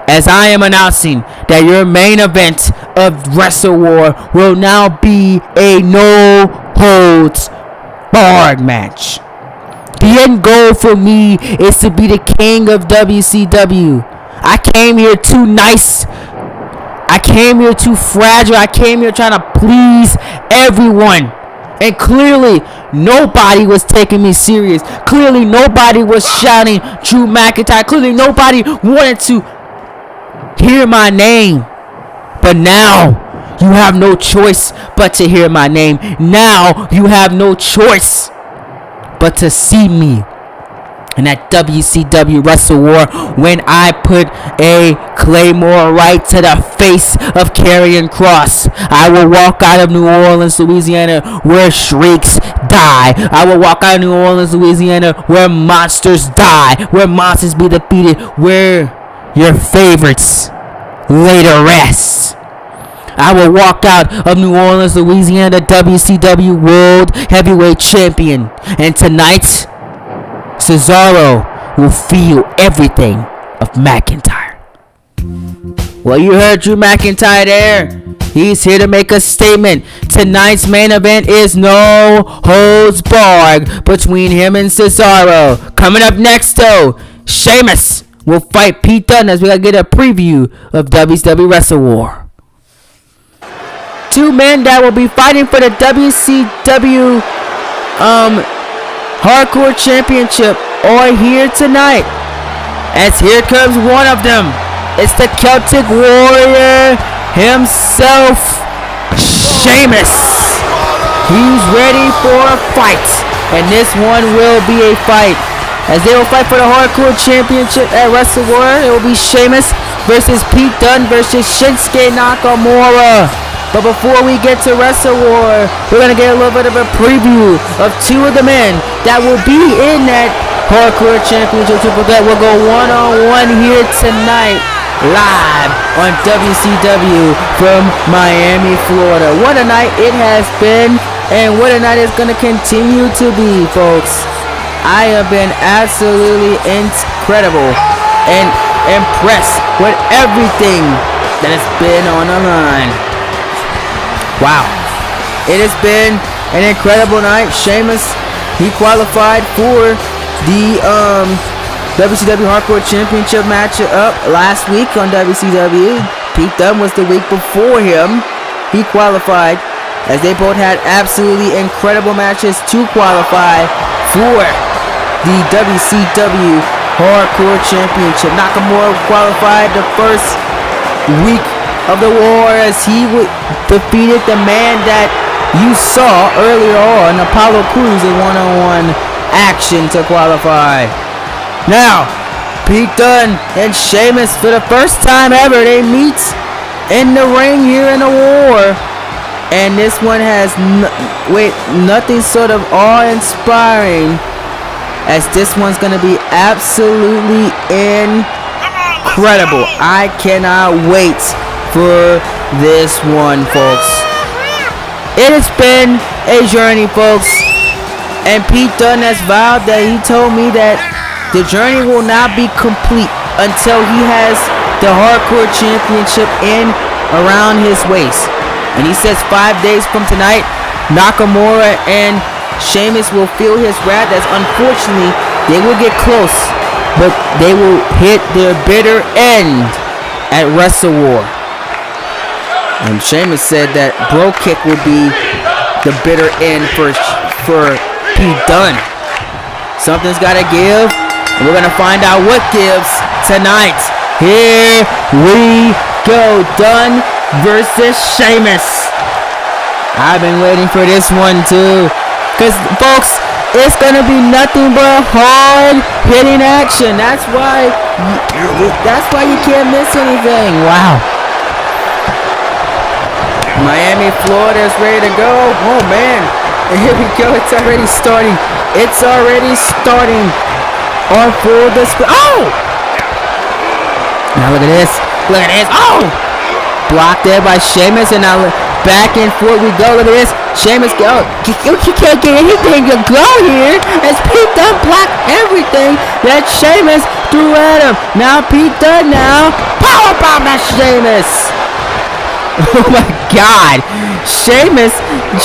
as I am announcing that your main event of Wrestle War will now be a no holds barred match. The end goal for me is to be the king of WCW. I came here too nice. I came here too fragile. I came here trying to please everyone. And clearly, nobody was taking me serious. Clearly, nobody was shouting Drew McIntyre. Clearly, nobody wanted to hear my name. But now, you have no choice but to hear my name. Now, you have no choice but to see me in that WCW Wrestle War when I put a Claymore right to the face of Karrion Kross. I will walk out of New Orleans, Louisiana, where shrieks die. I will walk out of New Orleans, Louisiana, where monsters die, where monsters be defeated, where your favorites lay to rest. I will walk out of New Orleans, Louisiana, WCW World Heavyweight Champion. And tonight, Cesaro will feel everything of McIntyre. Well, you heard Drew McIntyre there. He's here to make a statement. Tonight's main event is no holds barred between him and Cesaro. Coming up next, though, Sheamus will fight Pete Dunne as we gotta get a preview of WCW Wrestle War. Two men that will be fighting for the WCW Hardcore Championship are here tonight. As here comes one of them. It's the Celtic Warrior himself, Sheamus. He's ready for a fight, and this one will be a fight. As they will fight for the Hardcore Championship at Wrestle War, it will be Sheamus versus Pete Dunne versus Shinsuke Nakamura. But before we get to Wrestle War, we're going to get a little bit of a preview of two of the men that will be in that Hardcore Championship that will go one-on-one here tonight, live on WCW from Miami, Florida. What a night it has been, and what a night it's going to continue to be, folks. I have been absolutely incredible and impressed with everything that has been on the line. Wow. It has been an incredible night. Sheamus, he qualified for the WCW Hardcore Championship match up last week on WCW. Pete Dunne was the week before him. He qualified, as they both had absolutely incredible matches to qualify for the WCW Hardcore Championship. Nakamura qualified the first week of the war as he defeated the man that you saw earlier on, Apollo Crews, in one-on-one action to qualify. Now, Pete Dunne and Sheamus, for the first time ever, they meet in the ring here in the war. And this one has nothing sort of awe-inspiring, as this one's going to be absolutely incredible. I cannot wait for this one, folks. It has been a journey, folks, and Pete Dunne has vowed that he told me that the journey will not be complete until he has the Hardcore Championship in around his waist. And he says 5 days from tonight, Nakamura and Sheamus will feel his wrath, as unfortunately they will get close, but they will hit their bitter end at Wrestle War. And Sheamus said that Bro Kick will be the bitter end for Pete Dunne. Something's got to give, and we're going to find out what gives tonight. Here we go. Dunne versus Sheamus. I've been waiting for this one too, because, folks, it's going to be nothing but hard-hitting action. That's why you can't miss anything. Wow. Miami, Florida is ready to go. Oh, man. And here we go. It's already starting. It's already starting on full display. Oh! Now look at this. Look at this. Oh! Blocked there by Sheamus. And now back and forth we go. Look at this. Sheamus, you can't get anything to go here, as Pete Dunne blocked everything that Sheamus threw at him. Now Pete Dunne now. Powerbomb by Sheamus. Oh my God, Sheamus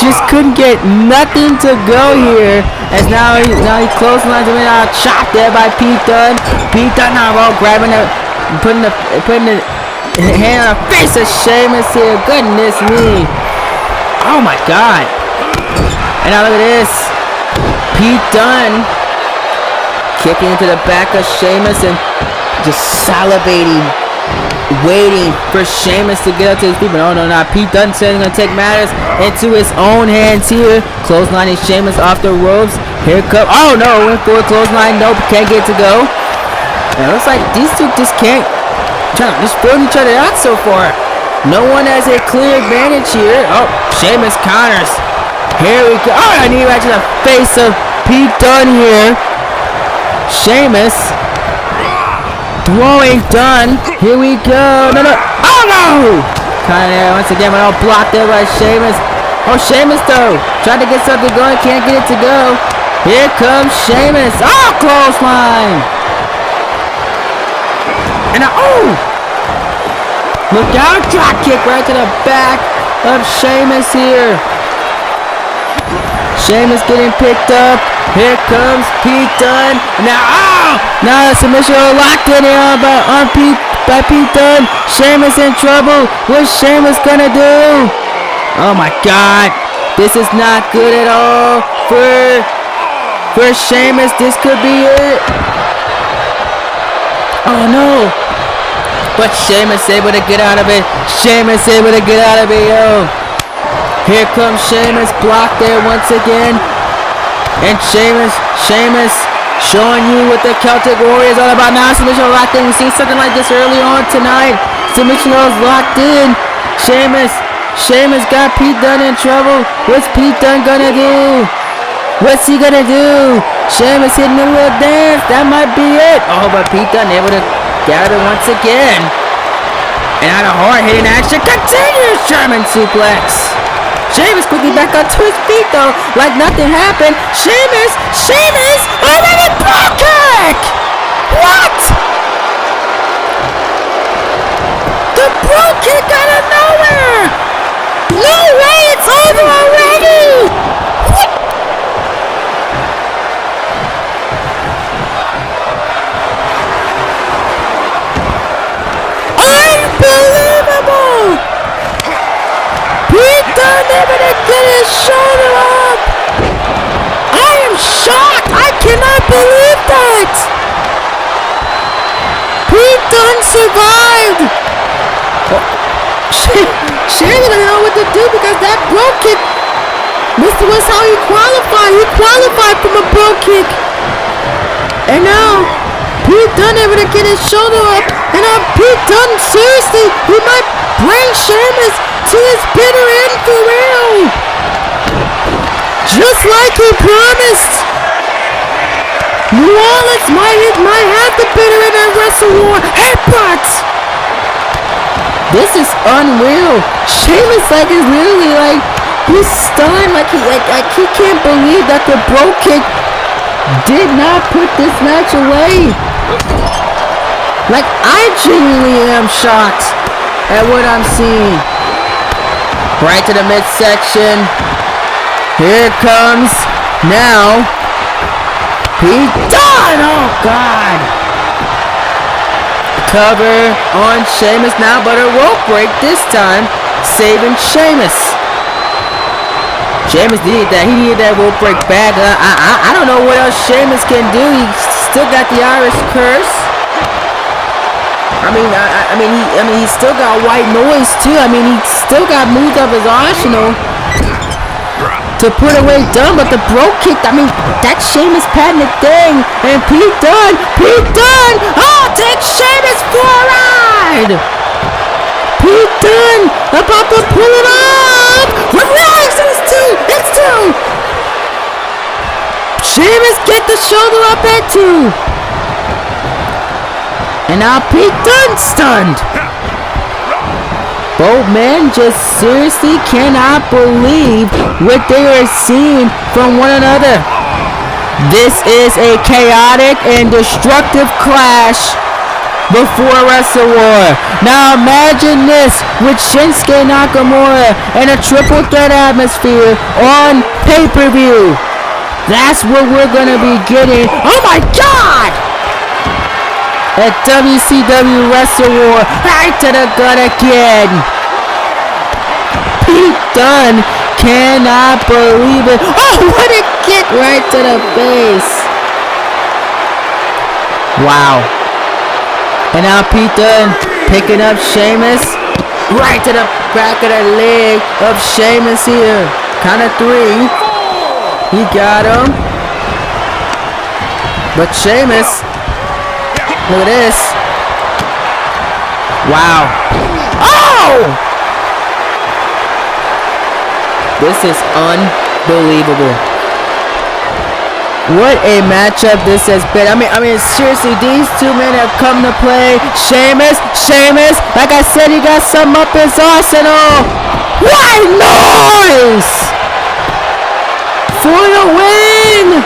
just couldn't get nothing to go here, as now he clotheslines him out, chopped there by Pete Dunne. Pete Dunne now grabbing it, putting the hand on the face of Sheamus here. Goodness me. Oh my God. And now look at this. Pete Dunne kicking into the back of Sheamus and just salivating, waiting for Sheamus to get up to his feet. But no. Pete Dunne said he's going to take matters into his own hands here. Clotheslining Sheamus off the ropes. Here comes, oh no, went for a clothesline. Nope, can't get to go. And it looks like these two just can't, just filling each other out so far. No one has a clear advantage here. Oh, Sheamus counters. Here we go. Oh, I need right to the face of Pete Dunne here. Sheamus throwing Dunne. Here we go. No. Oh no! Kind of there once again, but all blocked there by Sheamus. Oh, Sheamus though. Tried to get something going. Can't get it to go. Here comes Sheamus. Oh, clothesline. And now, oh! Look out, drop kick right to the back of Sheamus here. Sheamus getting picked up. Here comes Pete Dunne. Now the submission locked in here by Pete Dunne. Sheamus in trouble. What's Sheamus gonna do? Oh my God. This is not good at all for Sheamus. This could be it. Oh no. But Sheamus able to get out of it. Yo. Here comes Sheamus, blocked there once again. And Sheamus showing you what the Celtic Warrior is all about. Now submission locked in. We've seen something like this early on tonight. Submission was locked in. Sheamus got Pete Dunne in trouble. What's Pete Dunne gonna do? What's he gonna do? Sheamus hitting a little dance. That might be it. Oh, but Pete Dunne able to gather once again. And out of hard-hitting action, continues German suplex. Sheamus quickly back up to his feet though, like nothing happened. Sheamus, oh my God, block kick! What? The bro kick out of nowhere! No way, it's over already! What? Unbelievable! Pete Dunne able to get his shoulder up! I am shocked! I cannot believe that! Pete Dunne survived! Sheamus doesn't know what to do because that bro kick was how he qualified. He qualified from a bro kick. And now Pete Dunne able to get his shoulder up. And now Pete Dunne, seriously, he might bring Sheamus to his bitter end for real. Just like he promised. New Orleans might have the bitter end at Wrestle War. Headbutt! This is unreal. Sheamus is literally he's stunned. He can't believe that the bro kick did not put this match away. I genuinely am shocked at what I'm seeing. Right to the midsection. Here it comes. Now, Pete Dunne. Oh God. Cover on Sheamus now, but a rope break this time, saving Sheamus. Sheamus needed that. He needed that rope break back. I don't know what else Sheamus can do. He still got the Irish curse. He still got white noise too. He still got moves of his arsenal to put away Dunne, but the bro kick, that Sheamus patented thing. And Pete Dunne, oh, take Sheamus for a ride. Pete Dunne about to pull it off. Relax, it's two. Sheamus get the shoulder up at 2. And now Pete Dunne stunned. Both men just seriously cannot believe what they are seeing from one another. This is a chaotic and destructive clash before Wrestle War. Now imagine this with Shinsuke Nakamura and a triple threat atmosphere on pay-per-view. That's what we're going to be getting. Oh my God! At WCW Wrestle War, right to the gut again. Pete Dunne Cannot believe it. Oh, what a kick right to the face. Wow. And now Pete Dunne picking up Sheamus. Right to the back of the leg of Sheamus here. Count of 3. He got him. But Sheamus, look at this. Wow. Oh! This is unbelievable. What a matchup this has been. I mean, seriously, these two men have come to play. Sheamus, like I said, he got something up his arsenal. White noise! For the win!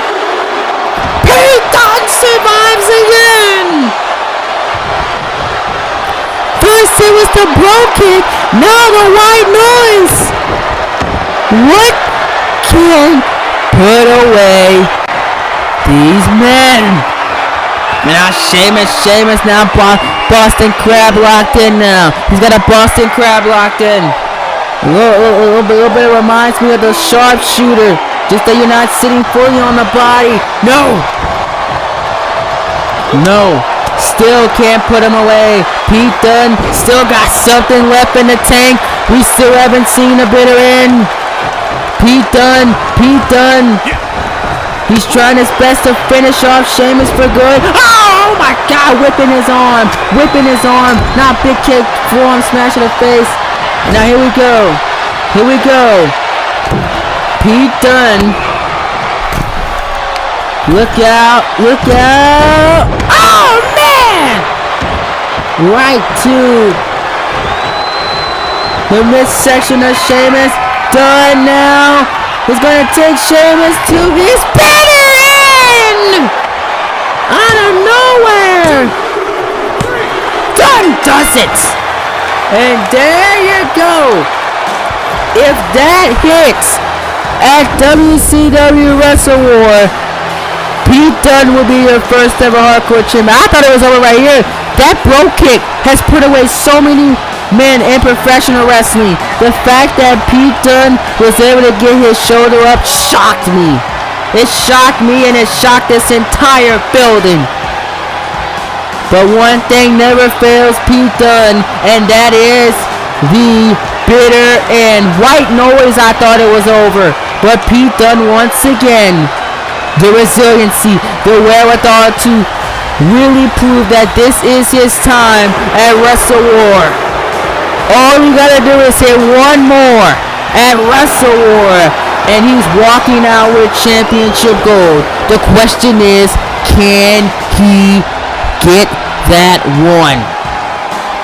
Pete Dunne survives again! First it was the bro kick, now the white noise! What can put away these men? Now Sheamus now Boston Crab locked in now. He's got a Boston Crab locked in. A little bit reminds me of the sharpshooter. Just that you're not sitting fully on the body. No. Still can't put him away. Pete Dunne still got something left in the tank. We still haven't seen the bitter end. Pete Dunne. He's trying his best to finish off Sheamus for good. Oh my God, whipping his arm. Not big kick, forearm smash to the face. Now here we go. Pete Dunne. Look out. Oh man! Right to the midsection of Sheamus. Dunne now is going to take Sheamus to his bitter end! Out of nowhere! Dunne does it! And there you go! If that hits at WCW Wrestle War, Pete Dunne will be your first ever hardcore champion. I thought it was over right here. That bro kick has put away so many men in professional wrestling. The fact that Pete Dunne was able to get his shoulder up shocked me. It shocked me and it shocked this entire building. But one thing never fails Pete Dunne, and that is the bitter end. White noise, I thought it was over. But Pete Dunne once again, the resiliency, the wherewithal to really prove that this is his time at Wrestle War. All you gotta do is hit one more at Wrestle War, and he's walking out with championship gold. The question is, can he get that one?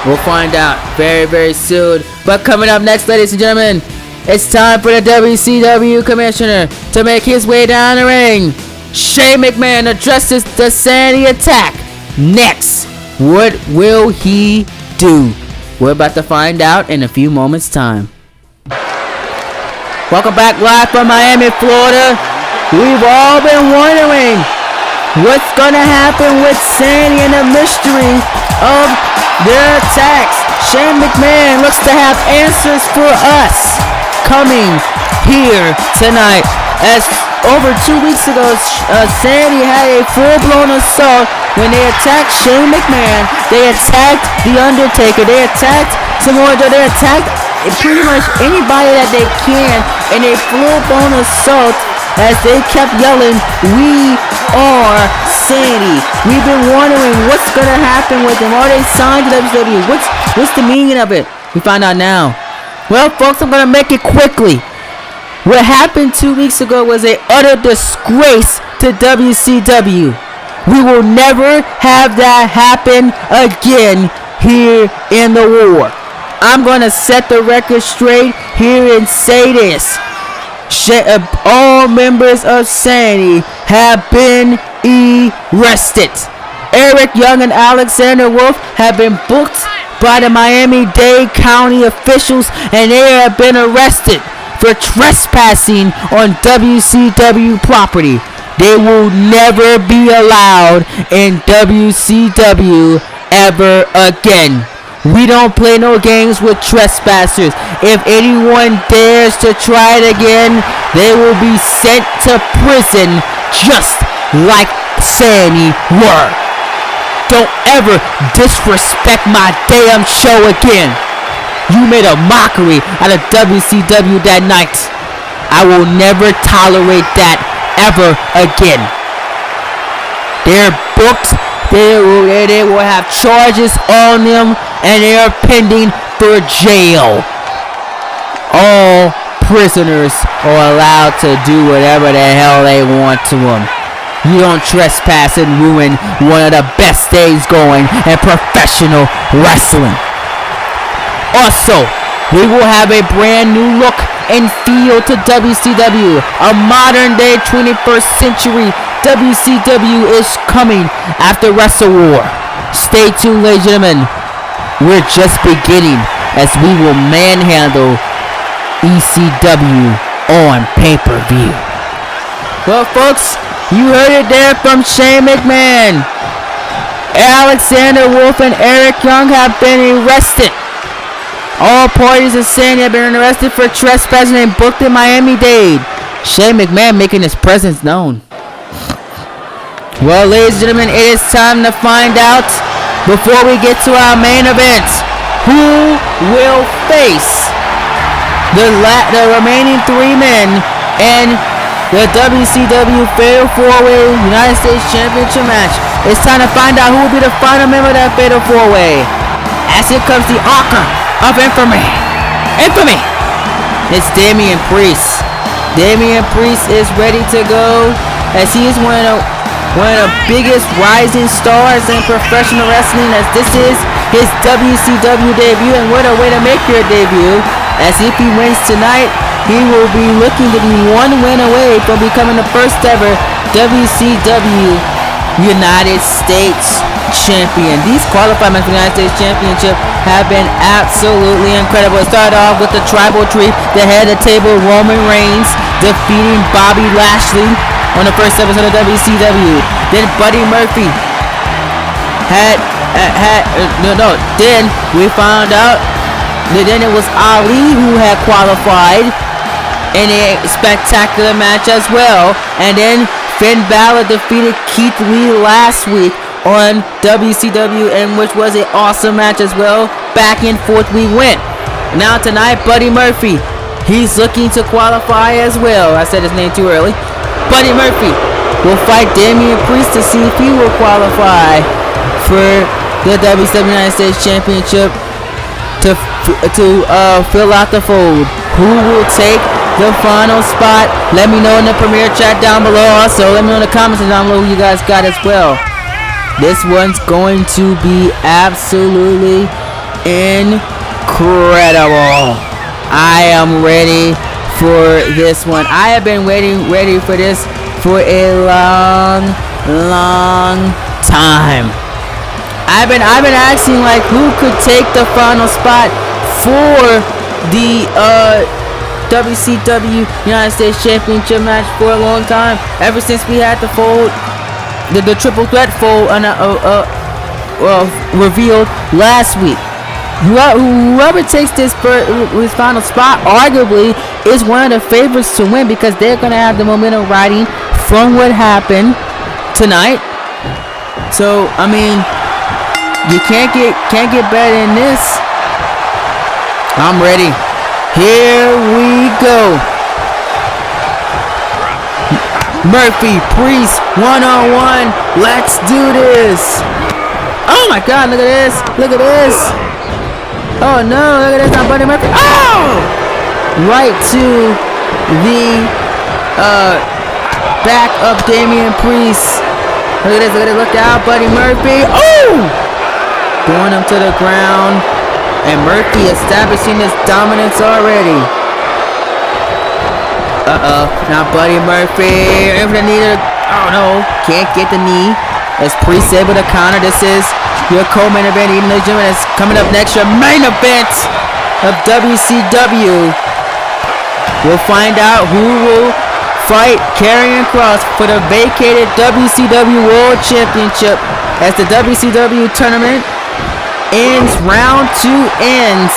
We'll find out very, very soon. But coming up next, ladies and gentlemen, it's time for the WCW Commissioner to make his way down the ring. Shane McMahon addresses the Sanity attack. Next, what will he do? We're about to find out in a few moments' time. Welcome back live from Miami, Florida. We've all been wondering what's going to happen with Sanity and the mystery of their attacks. Shane McMahon looks to have answers for us coming here tonight. As over 2 weeks ago, Sanity had a full-blown assault when they attacked Shane McMahon. They attacked The Undertaker. They attacked Samoa Joe. They attacked pretty much anybody that they can in a full-blown assault as they kept yelling, "We are Sanity." We've been wondering what's going to happen with them. Are they signed to WCW? What's the meaning of it? We find out now. Well, folks, I'm going to make it quickly. What happened 2 weeks ago was an utter disgrace to WCW. We will never have that happen again here in the war. I'm going to set the record straight here and say this. All members of Sanity have been arrested. Eric Young and Alexander Wolf have been booked by the Miami-Dade County officials, and they have been arrested for trespassing on WCW property. They will never be allowed in WCW ever again. We don't play no games with trespassers. If anyone dares to try it again, they will be sent to prison just like Sandy were. Don't ever disrespect my damn show again. You made a mockery out of WCW that night. I will never tolerate that ever again. They're booked. They will have charges on them, and they are pending for jail. All prisoners are allowed to do whatever the hell they want to them. You don't trespass and ruin one of the best days going in professional wrestling. Also, we will have a brand new look and feel to WCW. A modern day 21st century WCW is coming after Wrestle War. Stay tuned, ladies and gentlemen. We're just beginning as we will manhandle ECW on pay-per-view. Well, folks, you heard it there from Shane McMahon. Alexander Wolf and Eric Young have been arrested. All parties of Sanity have been arrested for trespassing and booked in Miami-Dade. Shane McMahon making his presence known. Well, ladies and gentlemen, it is time to find out, before we get to our main event, who will face the remaining 3 men in the WCW Fatal 4-Way United States Championship match. It's time to find out who will be the final member of that Fatal 4-Way. As here comes the Archer of Infamy. It's Damien Priest. Damien Priest is ready to go, as he is one of the biggest rising stars in professional wrestling, as this is his WCW debut. And what a way to make your debut, as if he wins tonight, he will be looking to be 1 win away from becoming the first ever WCW United States champion. These qualified matches for the United States Championship have been absolutely incredible. It started off with the tribal tree, the head of the table, Roman Reigns, defeating Bobby Lashley on the first episode of WCW. Then Buddy Murphy then we found out that then it was Ali who had qualified in a spectacular match as well. And then Finn Balor defeated Keith Lee last week on WCW, and which was an awesome match as well. Back and forth we went. Now tonight, Buddy Murphy, he's looking to qualify as well. I said his name too early. Buddy Murphy will fight Damien Priest to see if he will qualify for the WCW United States Championship to fill out the fold. Who will take the final spot? Let me know in the premiere chat down below. Also, let me know in the comments down below who you guys got as well. This one's going to be absolutely incredible. I am ready for this one. I have been ready for this for a long time. I've been asking, like, who could take the final spot for the WCW United States Championship match for a long time. Ever since we had the fold, the triple threat fold revealed last week. Whoever takes this final spot arguably is one of the favorites to win, because they're gonna have the momentum riding from what happened tonight. So I mean, you can't get better than this. I'm ready. Here we go. Murphy, Priest, 1-on-1. Let's do this. Oh my God, look at this. Look at this. Oh no, look at this. Not Buddy Murphy. Oh! Right to the back of Damien Priest. Look at this. Look at it. Look out, Buddy Murphy. Oh! Throwing him to the ground. And Murphy establishing his dominance already. Now Buddy Murphy. In for the knee. Oh no. Can't get the knee. As Priest able to counter. This is your co-main event. Even though Jimmy is coming up next. Your main event of WCW. We'll find out who will fight Karrion Kross for the vacated WCW World Championship, as the WCW tournament ends. Round 2 ends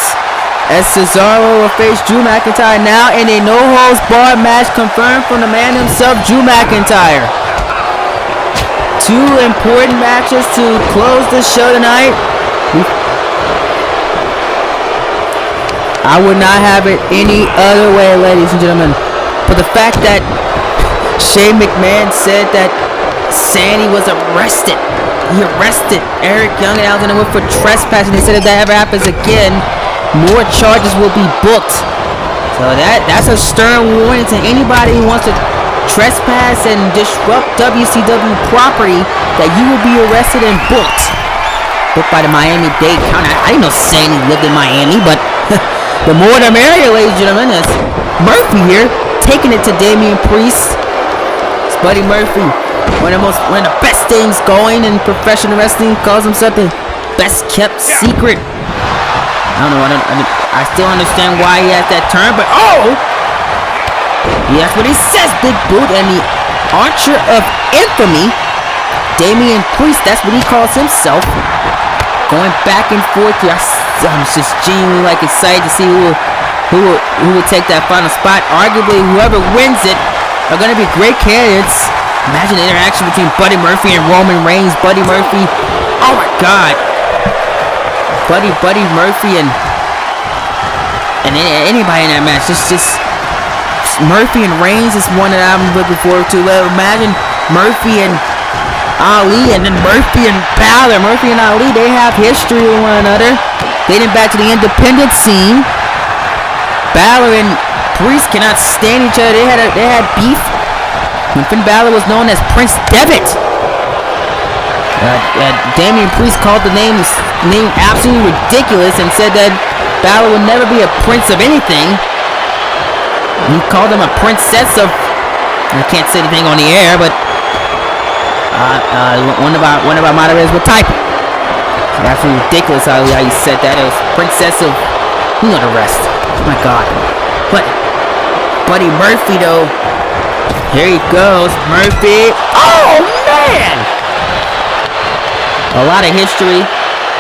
as Cesaro will face Drew McIntyre now in a no-holds-barred match confirmed from the man himself, Drew McIntyre. 2 important matches to close the show tonight. I would not have it any other way, ladies and gentlemen. But the fact that Shane McMahon said that Sanity was arrested. He arrested Eric Young and Alexander Wolf for trespassing. They said if that ever happens again, more charges will be booked. So that's a stern warning to anybody who wants to trespass and disrupt WCW property, that you will be arrested and booked. Booked by the Miami-Dade County. I didn't know Sandy lived in Miami, but the more the merrier, ladies and gentlemen. As Murphy here, taking it to Damien Priest. It's Buddy Murphy, one of the best things going in professional wrestling, calls himself the best kept secret. I don't know. I still understand why he has that term, but yeah, that's what he says, Big Boot, and the Archer of Infamy, Damien Priest, that's what he calls himself. Going back and forth here. I'm just genuinely excited to see who will take that final spot. Arguably, whoever wins it are going to be great candidates. Imagine the interaction between Buddy Murphy and Roman Reigns. Buddy Murphy, oh my God. Buddy Murphy and anybody in that match. Just Murphy and Reigns is one that I'm looking forward to. Imagine Murphy and Ali, and then Murphy and Balor. Murphy and Ali, they have history with one another, dating back to the independent scene. Balor and Priest cannot stand each other. They had beef when Finn Balor was known as Prince Devitt. Damien Priest called the name absolutely ridiculous and said that Balor would never be a prince of anything. He called him a princess of, I can't say anything on the air, but one of our moderators will type it. Absolutely ridiculous how you said that. It was princess of, you know the rest. Oh my God. But Buddy Murphy though, here he goes. Murphy. Oh man! A lot of history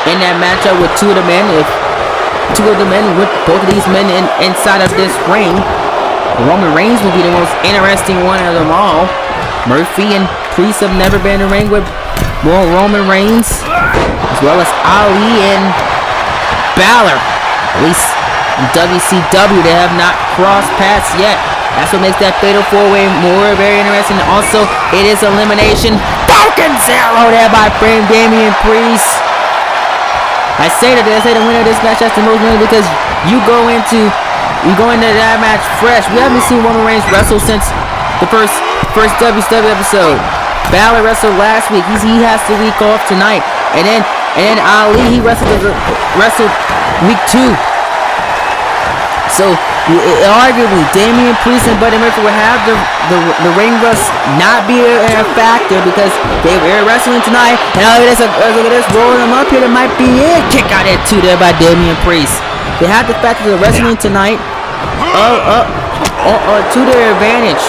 in that matchup with two of the men. With both of these men inside of this ring. Roman Reigns will be the most interesting one of them all. Murphy and Priest have never been in the ring with Roman Reigns, as well as Ali and Balor. At least in WCW, they have not crossed paths yet. That's what makes that fatal four-way very interesting. Also, it is elimination. Broken Zero there by Damien Priest. I say the winner of this match has the most money because you go into that match fresh. We haven't seen Roman Reigns wrestle since the first WCW episode. Balor wrestled last week. He has the week off tonight, and then Ali, he wrestled week 2. So arguably, Damien Priest and Buddy Murphy will have the ring rust not be a factor because they were wrestling tonight. And look at this, rolling them up here. That might be it. Kick out at 2 there by Damien Priest. They have the fact that they're wrestling tonight to their advantage,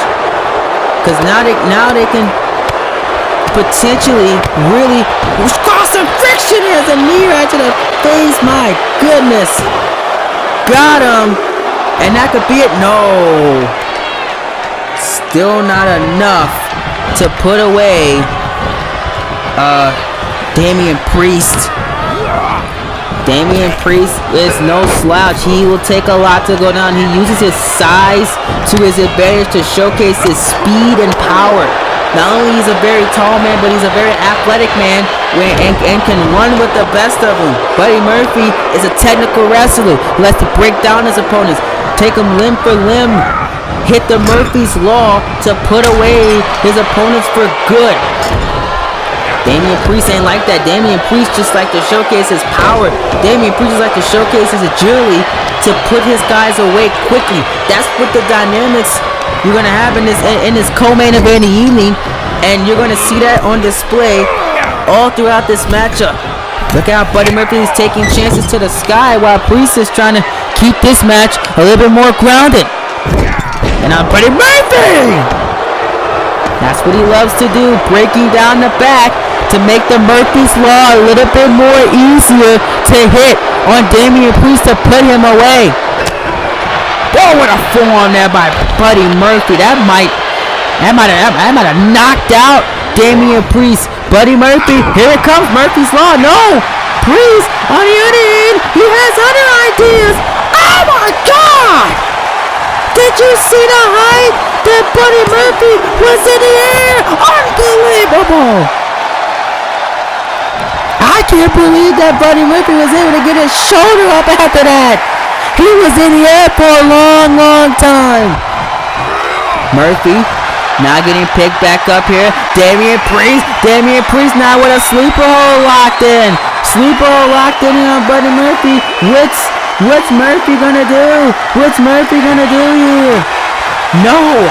because now they can potentially really cause some friction. As a knee right to the face. My goodness, got him. And that could be it. No. Still not enough to put away Damien Priest. Damien Priest is no slouch. He will take a lot to go down. He uses his size to his advantage to showcase his speed and power. Not only is he a very tall man, but he's a very athletic man and can run with the best of them. Buddy Murphy is a technical wrestler. He likes to break down his opponents, take them limb for limb, hit the Murphy's Law to put away his opponents for good. Damien Priest ain't like that. Damien Priest just like to showcase his power. Damien Priest just like to showcase his agility to put his guys away quickly. That's what the dynamics you're gonna have in this co-main event in the evening, and you're gonna see that on display all throughout this matchup. Look how Buddy Murphy is taking chances to the sky while Priest is trying to keep this match a little bit more grounded. And now Buddy Murphy! That's what he loves to do, breaking down the back. to make the Murphy's Law a little bit more easier to hit on Damien Priest to put him away. Oh, what a forearm there by Buddy Murphy. That might have knocked out Damien Priest. Buddy Murphy, here it comes, Murphy's Law. No, Priest on the other end, he has other ideas. Oh my God! Did you see the height that Buddy Murphy was in the air? Unbelievable! I can't believe that Buddy Murphy was able to get his shoulder up after that. He was in the air for a long, long time. Murphy now getting picked back up here. Damien Priest now with a sleeper hold locked in. Sleeper hold locked in on Buddy Murphy. What's Murphy gonna do? What's Murphy gonna do here? No!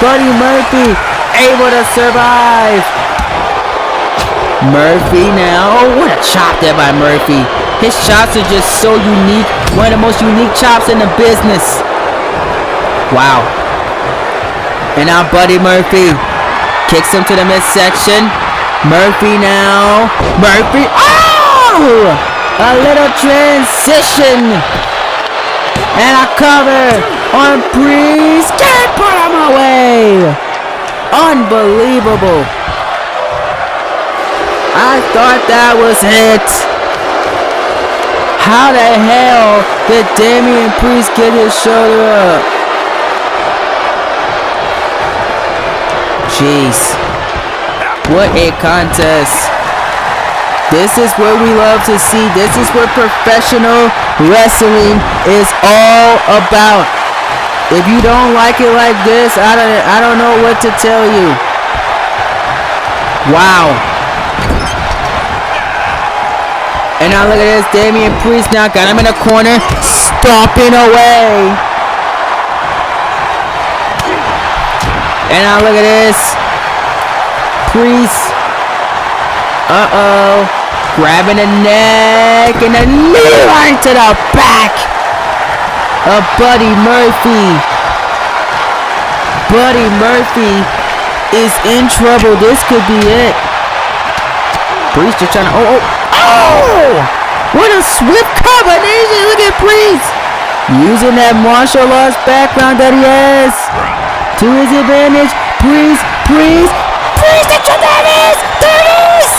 Buddy Murphy able to survive. Murphy now. Oh, what a chop there by Murphy. His chops are just so unique. One of the most unique chops in the business. Wow. And now Buddy Murphy kicks him to the midsection. Murphy now. Murphy. Oh! A little transition. And a cover on Priest. Can't put him away. Unbelievable. I thought that was it. How the hell did Damien Priest get his shoulder up? Jeez. What a contest. This is what we love to see. This is what professional wrestling is all about. If you don't like it like this, I don't know what to tell you. Wow. And now look at this, Damien Priest now got him in the corner, stomping away. And now look at this, Priest, grabbing the neck and the knee right to the back of Buddy Murphy. Buddy Murphy is in trouble. This could be it. Priest just trying to, Oh! What a swift combination! Look at Priest! Using that martial arts background that he has to his advantage. Priest! The tremendous! There it is!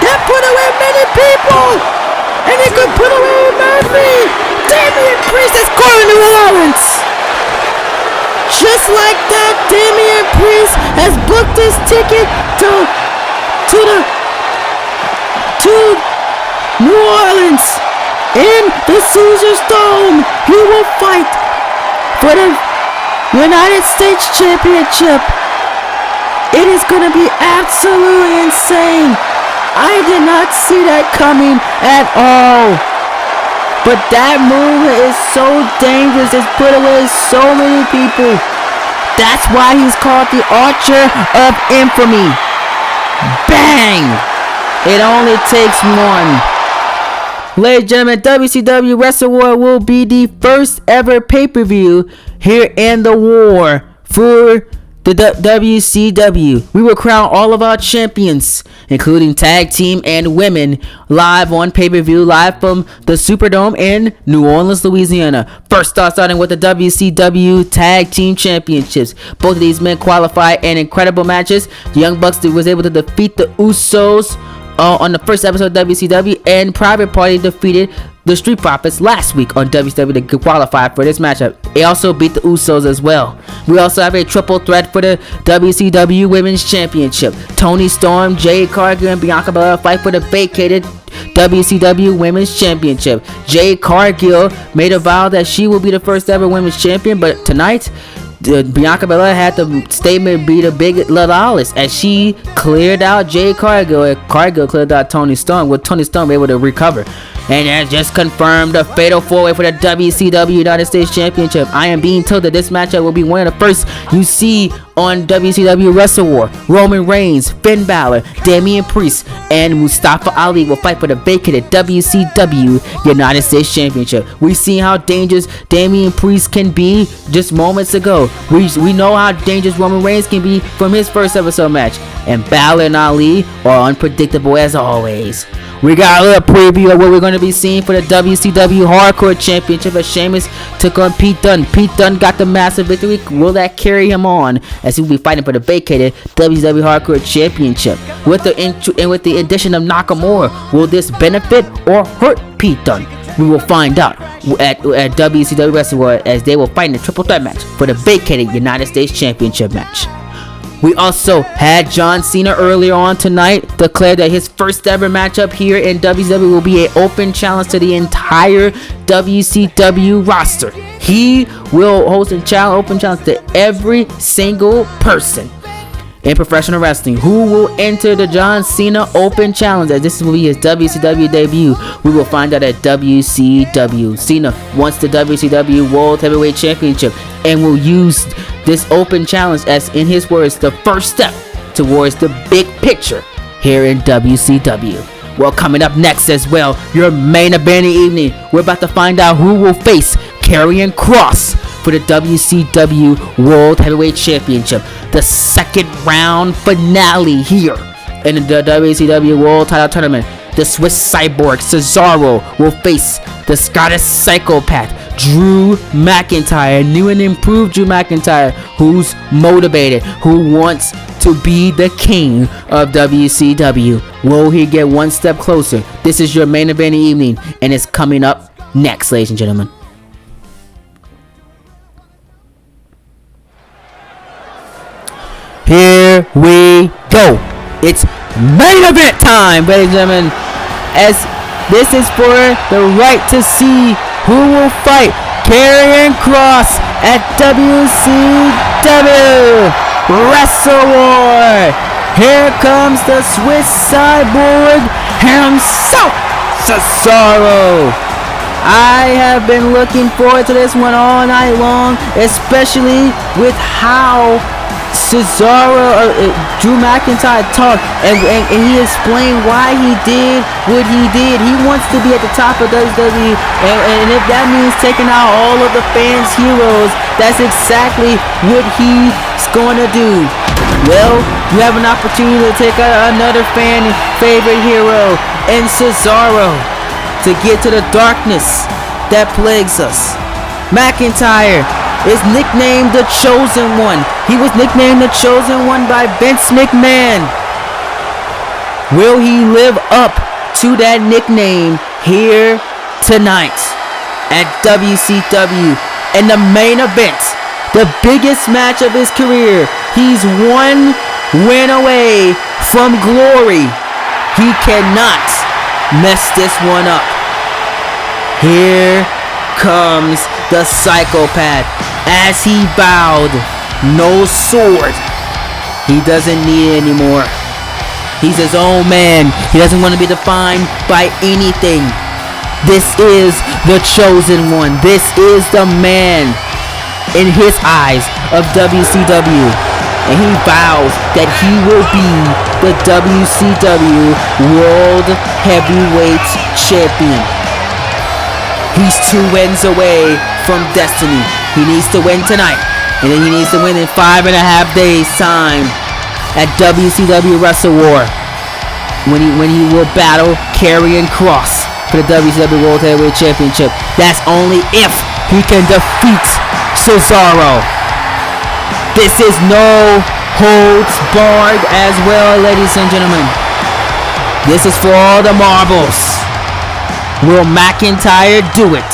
That put away many people! And it could put away Murphy! Damien Priest is going to Orleans! Just like that, Damien Priest has booked his ticket to New Orleans in the Caesars Dome. He will fight for the United States Championship. It is going to be absolutely insane. I did not see that coming at all. But that move is so dangerous. It's put away so many people. That's why he's called the Archer of Infamy. Bang! It only takes one. Ladies and gentlemen, WCW Wrestle War will be the first ever pay-per-view here in the war for the WCW. We will crown all of our champions, including tag team and women, live on pay-per-view, live from the Superdome in New Orleans, Louisiana. First starting with the WCW Tag Team Championships. Both of these men qualified in incredible matches. The Young Bucks was able to defeat the Usos on the first episode of WCW, and Private Party defeated the Street Profits last week on WCW to qualify for this matchup. They also beat the Usos as well. We also have a triple threat for the WCW Women's Championship. Toni Storm, Jade Cargill, and Bianca Belair fight for the vacated WCW Women's Championship. Jade Cargill made a vow that she will be the first ever Women's Champion, but tonight Bianca Belair had the statement be the big Lalalis as she cleared out Jade Cargill, and Cargill cleared out Toni Storm, with Toni Storm able to recover. and has just confirmed a fatal 4-way for the WCW United States Championship. I am being told that this matchup will be one of the first you see on WCW Wrestle War. Roman Reigns, Finn Balor, Damien Priest, and Mustafa Ali will fight for the vacated WCW United States Championship. We've seen how dangerous Damien Priest can be just moments ago. We know how dangerous Roman Reigns can be from his first episode match. And Balor and Ali are unpredictable as always. We got a little preview of what we're going to be seeing for the WCW Hardcore Championship as Sheamus took on Pete Dunne. Pete Dunne got the massive victory. Will that carry him on as he will be fighting for the vacated WCW Hardcore Championship? With the addition of Nakamura, will this benefit or hurt Pete Dunne? We will find out at WCW Wrestle War as they will fight in a triple threat match for the vacated United States Championship match. We also had John Cena earlier on tonight declare that his first ever matchup here in WCW will be an open challenge to the entire WCW roster. He will host a open challenge to every single person in professional wrestling who will enter the John Cena Open Challenge, as this will be his WCW debut. We will find out at WCW. Cena wants the WCW World Heavyweight Championship and will use this Open Challenge as, in his words, the first step towards the big picture here in WCW. Well, coming up next as well, your main event evening, we're about to find out who will face Karrion Kross for the WCW World Heavyweight Championship. The second round finale here in the WCW World Title Tournament. The Swiss Cyborg Cesaro will face the Scottish Psychopath Drew McIntyre. New and improved Drew McIntyre, who's motivated, who wants to be the king of WCW. Will he get one step closer? This is your main event evening, and it's coming up next, ladies and gentlemen. Here we go. It's main event time, ladies and gentlemen. As this is for the right to see who will fight Karrion Kross at WCW Wrestle War. Here comes the Swiss Cyborg himself, Cesaro. I have been looking forward to this one all night long, especially with how Cesaro, Drew McIntyre talked, and he explained why he did what he did. He wants to be at the top of WWE, and if that means taking out all of the fans' heroes, that's exactly what he's going to do. Well, you have an opportunity to take out another fan favorite hero in Cesaro to get to the darkness that plagues us. McIntyre is nicknamed the Chosen One. He was nicknamed the Chosen One by Vince McMahon. Will he live up to that nickname here tonight at WCW? In the main event, the biggest match of his career. He's one win away from glory. He cannot mess this one up. Here comes the Psychopath as he vowed no sword. He doesn't need it anymore. He's his own man. He doesn't want to be defined by anything. This is the Chosen One. This is the man in his eyes of WCW. And he vows that he will be the WCW World Heavyweight Champion. He's 2 wins away from destiny. He needs to win tonight, and then he needs to win in 5.5 days time at WCW Wrestle War, when he will battle Karrion Kross for the WCW World Heavyweight Championship. That's only if he can defeat Cesaro. This is no holds barred as well, ladies and gentlemen. This is for all the marbles. Will McIntyre do it?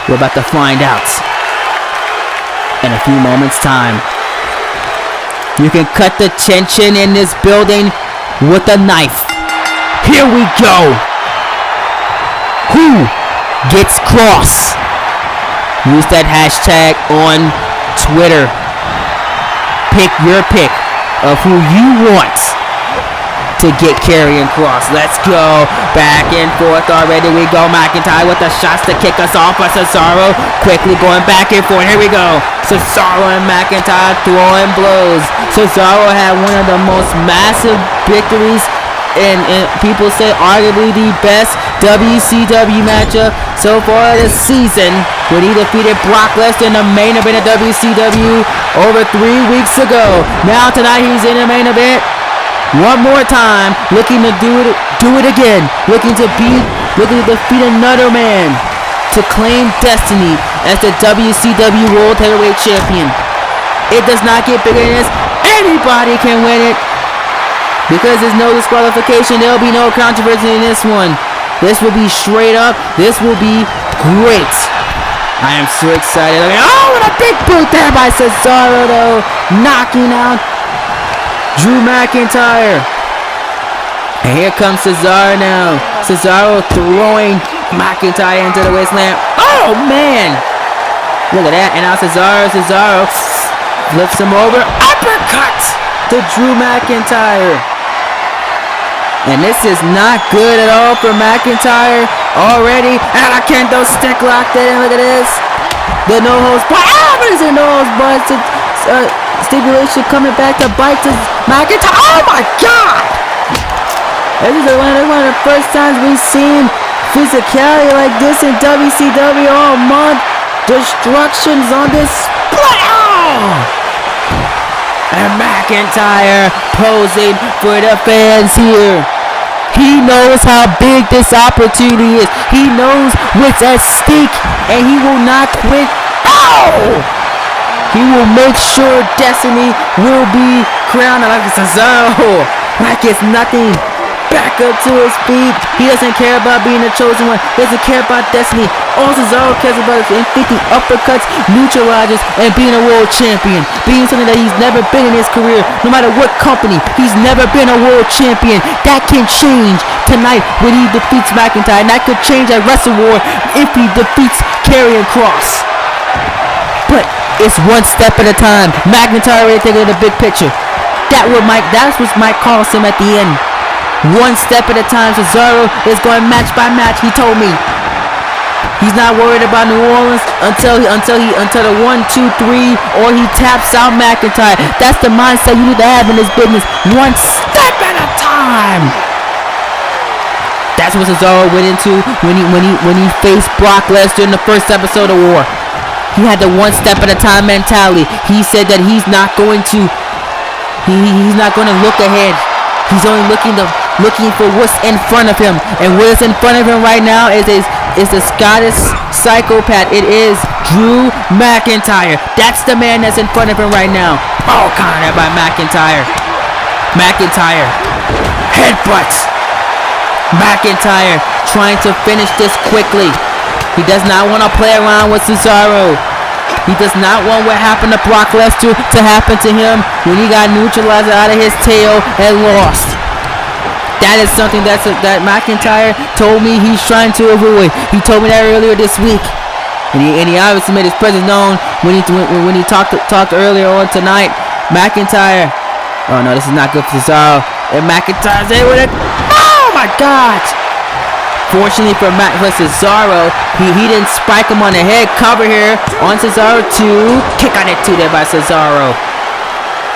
We're about to find out in a few moments' time. You can cut the tension in this building with a knife. Here we go. Who gets Kross? Use that hashtag on Twitter. Pick your pick of who you want to get Karrion Kross. Let's go. Back and forth already. We go. McIntyre with the shots to kick us off. But Cesaro quickly going back and forth. Here we go. Cesaro and McIntyre throwing blows. Cesaro had one of the most massive victories, and people say arguably the best WCW matchup so far this season, when he defeated Brock Lesnar in the main event of WCW over 3 weeks ago. Now tonight he's in the main event one more time, looking to do it again, looking to defeat another man to claim destiny as the WCW World Heavyweight Champion. It does not get bigger than this. Anybody can win it. Because there's no disqualification, there'll be no controversy in this one. This will be straight up. This will be great. I am so excited. Oh, what a big boot there by Cesaro, though. Knocking out Drew McIntyre. And here comes Cesaro now. Cesaro throwing McIntyre into the wasteland. Oh, man. Look at that. And now Cesaro flips him over. Uppercut to Drew McIntyre. And this is not good at all for McIntyre already. And a kendo stick lock there. Look at this. The no-holds bar. What is it? No-holds bar stipulation coming back to bite to McIntyre. Oh my God! This is one of the first times we've seen physicality like this in WCW all month. Destructions on display. Oh! And McIntyre posing for the fans here. He knows how big this opportunity is. He knows what's at stake, and he will not quit. Oh! He will make sure destiny will be crowned like Cesaro. Like it's nothing. Back up to his feet. He doesn't care about being the chosen one. He doesn't care about destiny. All Cesaro cares about is inflicting uppercuts, neutralizers, and being a world champion. Being something that he's never been in his career. No matter what company, he's never been a world champion. That can change tonight when he defeats McIntyre. And that could change at Wrestle War if he defeats Karrion Kross. But it's one step at a time. McIntyre already thinking of the big picture. That's what Mike calls him at the end. One step at a time. Cesaro is going match by match. He told me he's not worried about New Orleans until the 1, 2, 3, or he taps out McIntyre. That's the mindset you need to have in this business. One step at a time. That's what Cesaro went into when he faced Brock Lesnar in the first episode of War. He had the one step at a time mentality. He said that he's not going to look ahead. He's only looking for what's in front of him. And what's in front of him right now is the Scottish psychopath. It is Drew McIntyre. That's the man that's in front of him right now. Oh, counter by McIntyre. McIntyre. Headbutts. McIntyre trying to finish this quickly. He does not want to play around with Cesaro. He does not want what happened to Brock Lesnar to happen to him when he got neutralized out of his tail and lost. That is something that McIntyre told me he's trying to avoid. He told me that earlier this week, and he obviously made his presence known when he talked earlier on tonight. McIntyre. Oh no, this is not good for Cesaro. And McIntyre's able to. Oh my God! Fortunately for Cesaro, he didn't spike him on the head. Cover here on Cesaro to kick on it too there by Cesaro.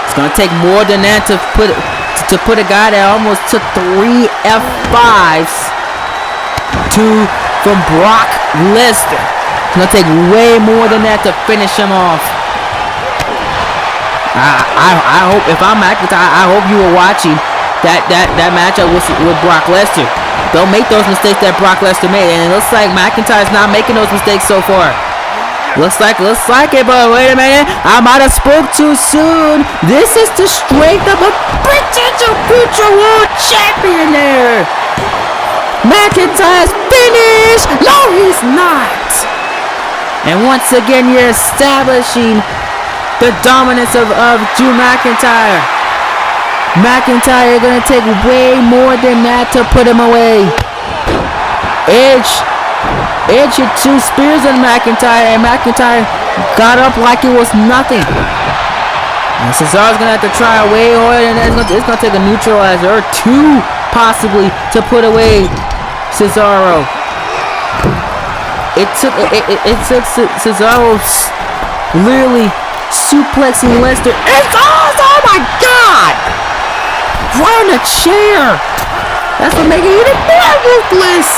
It's gonna take more than that to put a guy that almost took 3 F5s from Brock Lesnar. It's gonna take way more than that to finish him off. I hope, if I'm McIntyre, I hope you were watching that matchup with Brock Lesnar. Don't make those mistakes that Brock Lesnar made, and it looks like McIntyre's not making those mistakes so far. Looks like it, but wait a minute, I might have spoke too soon. This is the strength of a potential future world champion there. McIntyre's finished. No, he's not. And once again, you're establishing the dominance of Drew McIntyre. McIntyre gonna take way more than that to put him away. Edge hit 2 spears on McIntyre, and McIntyre got up like it was nothing. And Cesaro's gonna have to try way harder, and it's gonna take a neutralizer or two, possibly, to put away Cesaro. It took Cesaro literally suplexing Lester. It's awesome! Oh my God! Right on the chair. That's what makes it even more ruthless.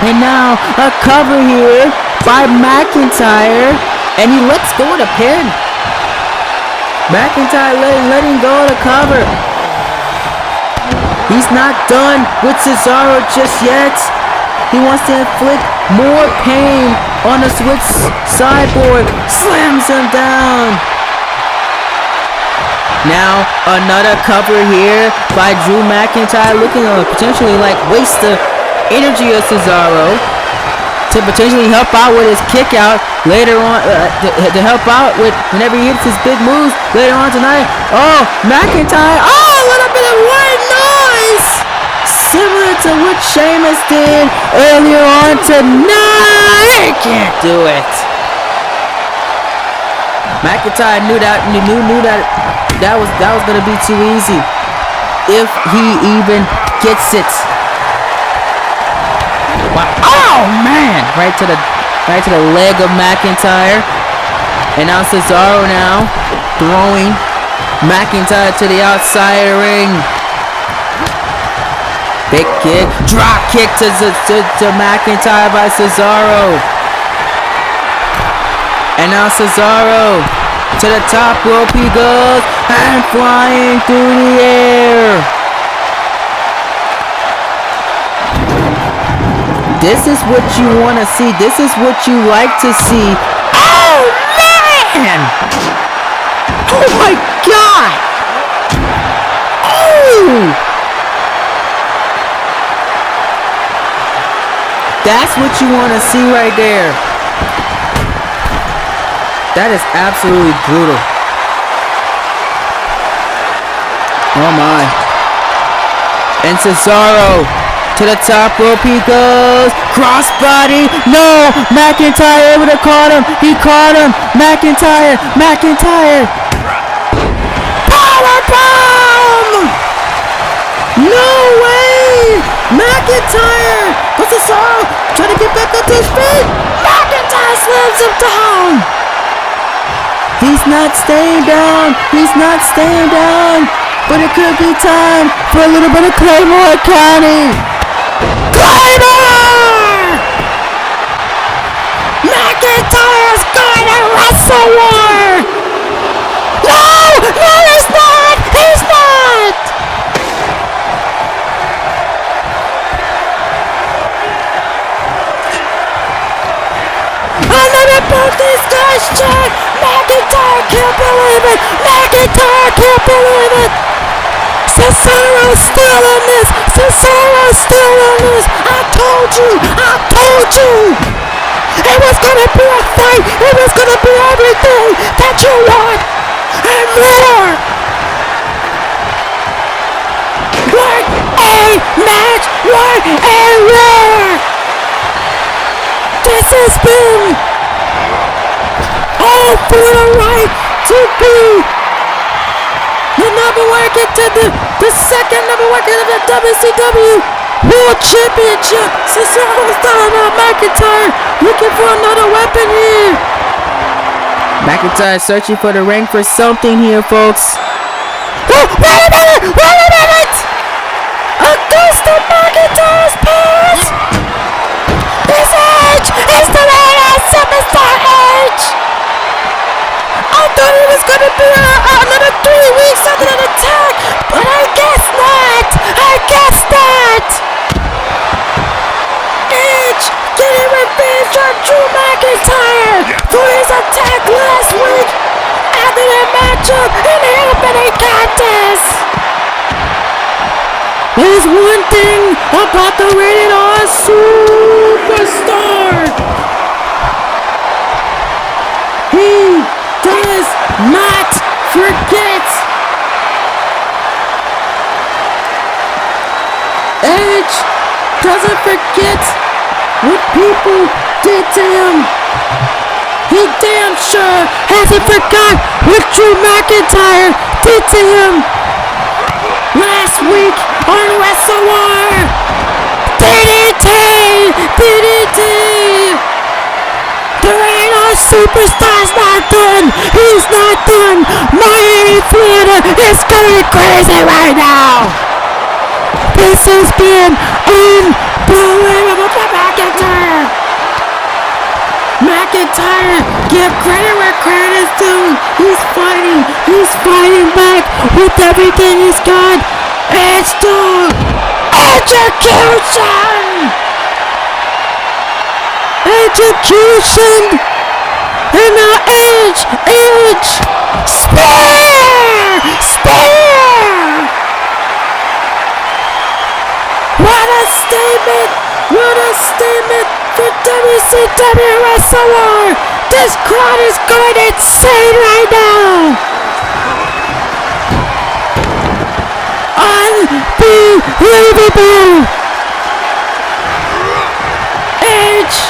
And now a cover here by McIntyre, and he lets go of the pin. McIntyre letting go of the cover. He's not done with Cesaro just yet. He wants to inflict more pain on the Swiss sideboard. Slams him down. Now another cover here by Drew McIntyre, looking to potentially like waste the energy of Cesaro to potentially help out with his kick out later on, to help out with whenever he hits his big moves later on tonight. Oh, McIntyre, oh, a little bit of white noise, similar to what Sheamus did earlier on tonight. He can't do it. McIntyre knew that was gonna be too easy if he even gets it. Wow. Oh man! Right to the leg of McIntyre. And now Cesaro throwing McIntyre to the outside of the ring. Big kick, drop kick to McIntyre by Cesaro. And now Cesaro to the top rope he goes, and flying through the air. This is what you want to see. This is what you like to see. Oh, man! Oh, my God! Oh! That's what you want to see right there. That is absolutely brutal. Oh, my. And Cesaro. To the top rope he goes. Crossbody. No. McIntyre able to caught him. He caught him. McIntyre. Powerbomb. No way. McIntyre. But Cesaro trying to get back up to his feet. McIntyre slams him down. He's not staying down. But it could be time for a little bit of Claymore County. Claymore! McIntyre's going to Wrestle War! No, he's not! And then it broke this guy's check! McIntyre can't believe it! Cesaro's still in this! I told you! It was gonna be a fight! It was gonna be everything that you want! And more! What a match! What a war! This has been all for the right to be the number one contender, the second number one contender of the WCW World Championship. Cesaro's telling about McIntyre, looking for another weapon here. McIntyre searching for the ring for something here, folks. Oh, wait a minute! Augusta McIntyre's pass! It's Edge! It's the latest superstar Edge! I thought it was gonna be another 3 weeks under an attack, but I guess not! Edge getting revenge on Drew McIntyre for his attack last week after their matchup in the opening contest! There's one thing about the Rated R Superstar! He does not forget! Edge doesn't forget what people did to him. he damn sure hasn't forgot what Drew McIntyre did to him last week on Wrestle War. DDT! DDT! There ain't no superstar's not done. He's not done. Miami, Florida is going crazy right now. This has been unbelievable for McIntyre. McIntyre, give credit where credit is due. He's fighting. He's fighting back with everything he's got. It's the execution. Execution. And now Edge. Spear. What a statement for WCW Wrestle War. This crowd is going insane right now. Unbelievable. Edge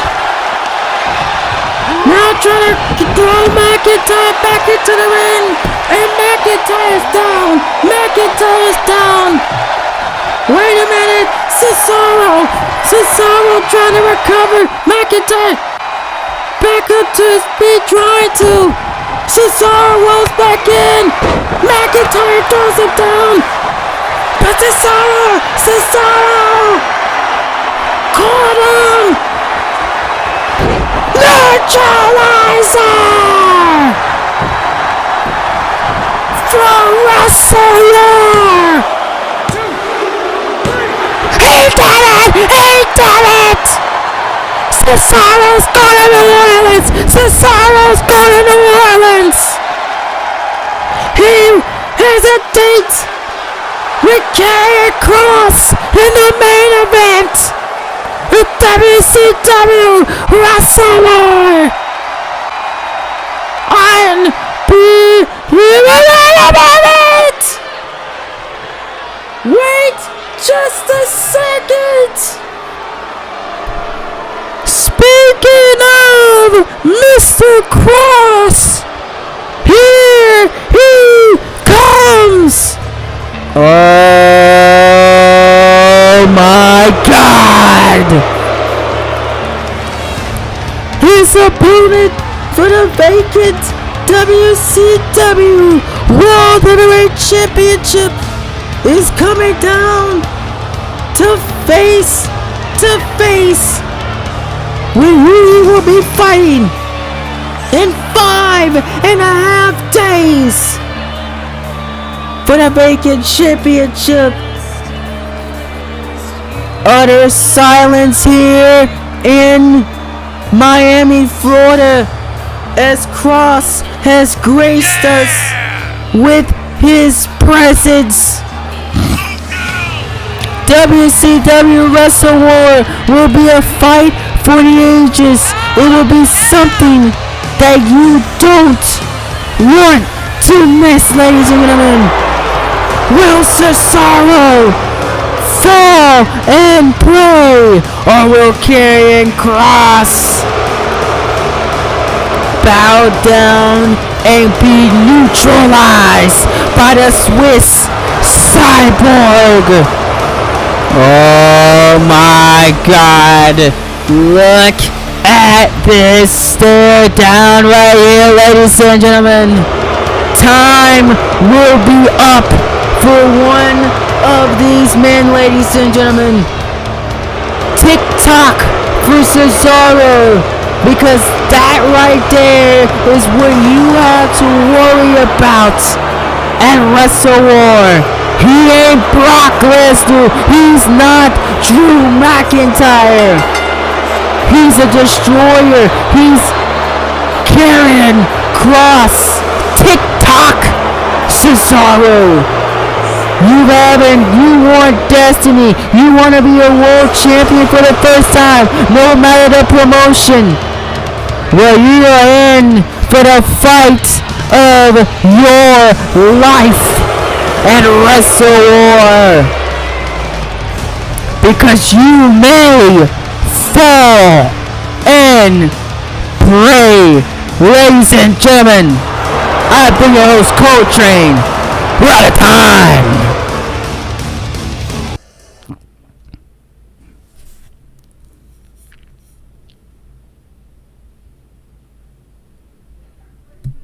now trying to throw McIntyre back into the ring. And McIntyre's down. Wait a minute. Cesaro trying to recover. McIntyre back up to his feet, trying to. Cesaro rolls back in. McIntyre throws him down. But Cesaro caught him. Neutralizer from Wrestle War. He did it! Cesaro's going to New Orleans! He hesitates with Karrion Kross in the main event with WCW Wrestle War. Unbelievable! Wait just a second! Speaking of Mr. Kross, here he comes! Oh my God! His opponent for the vacant WCW World Heavyweight Championship is coming down to face with who he will be fighting in 5.5 days for the vacant championship. Utter silence here in Miami, Florida, as Kross has graced us with his presence. WCW Wrestle War will be a fight for the ages. It will be something that you don't want to miss, ladies and gentlemen. Will Cesaro fall and pray, or will Karrion Kross bow down and be neutralized by the Swiss Cyborg? Oh my God, look at this stare down right here, ladies and gentlemen. Time will be up for one of these men, ladies and gentlemen. Tick-tock for Cesaro, because that right there is what you have to worry about at Wrestle War. He ain't Brock Lesnar. He's not Drew McIntyre. He's a destroyer. He's Karrion Kross. Tick-tock, Cesaro. You want destiny. You want to be a world champion for the first time, no matter the promotion. Well, you are in for the fight of your life at Wrestle War, because you may fall and pray Ladies and gentlemen, I've been your host, Coltrane. We're out of time.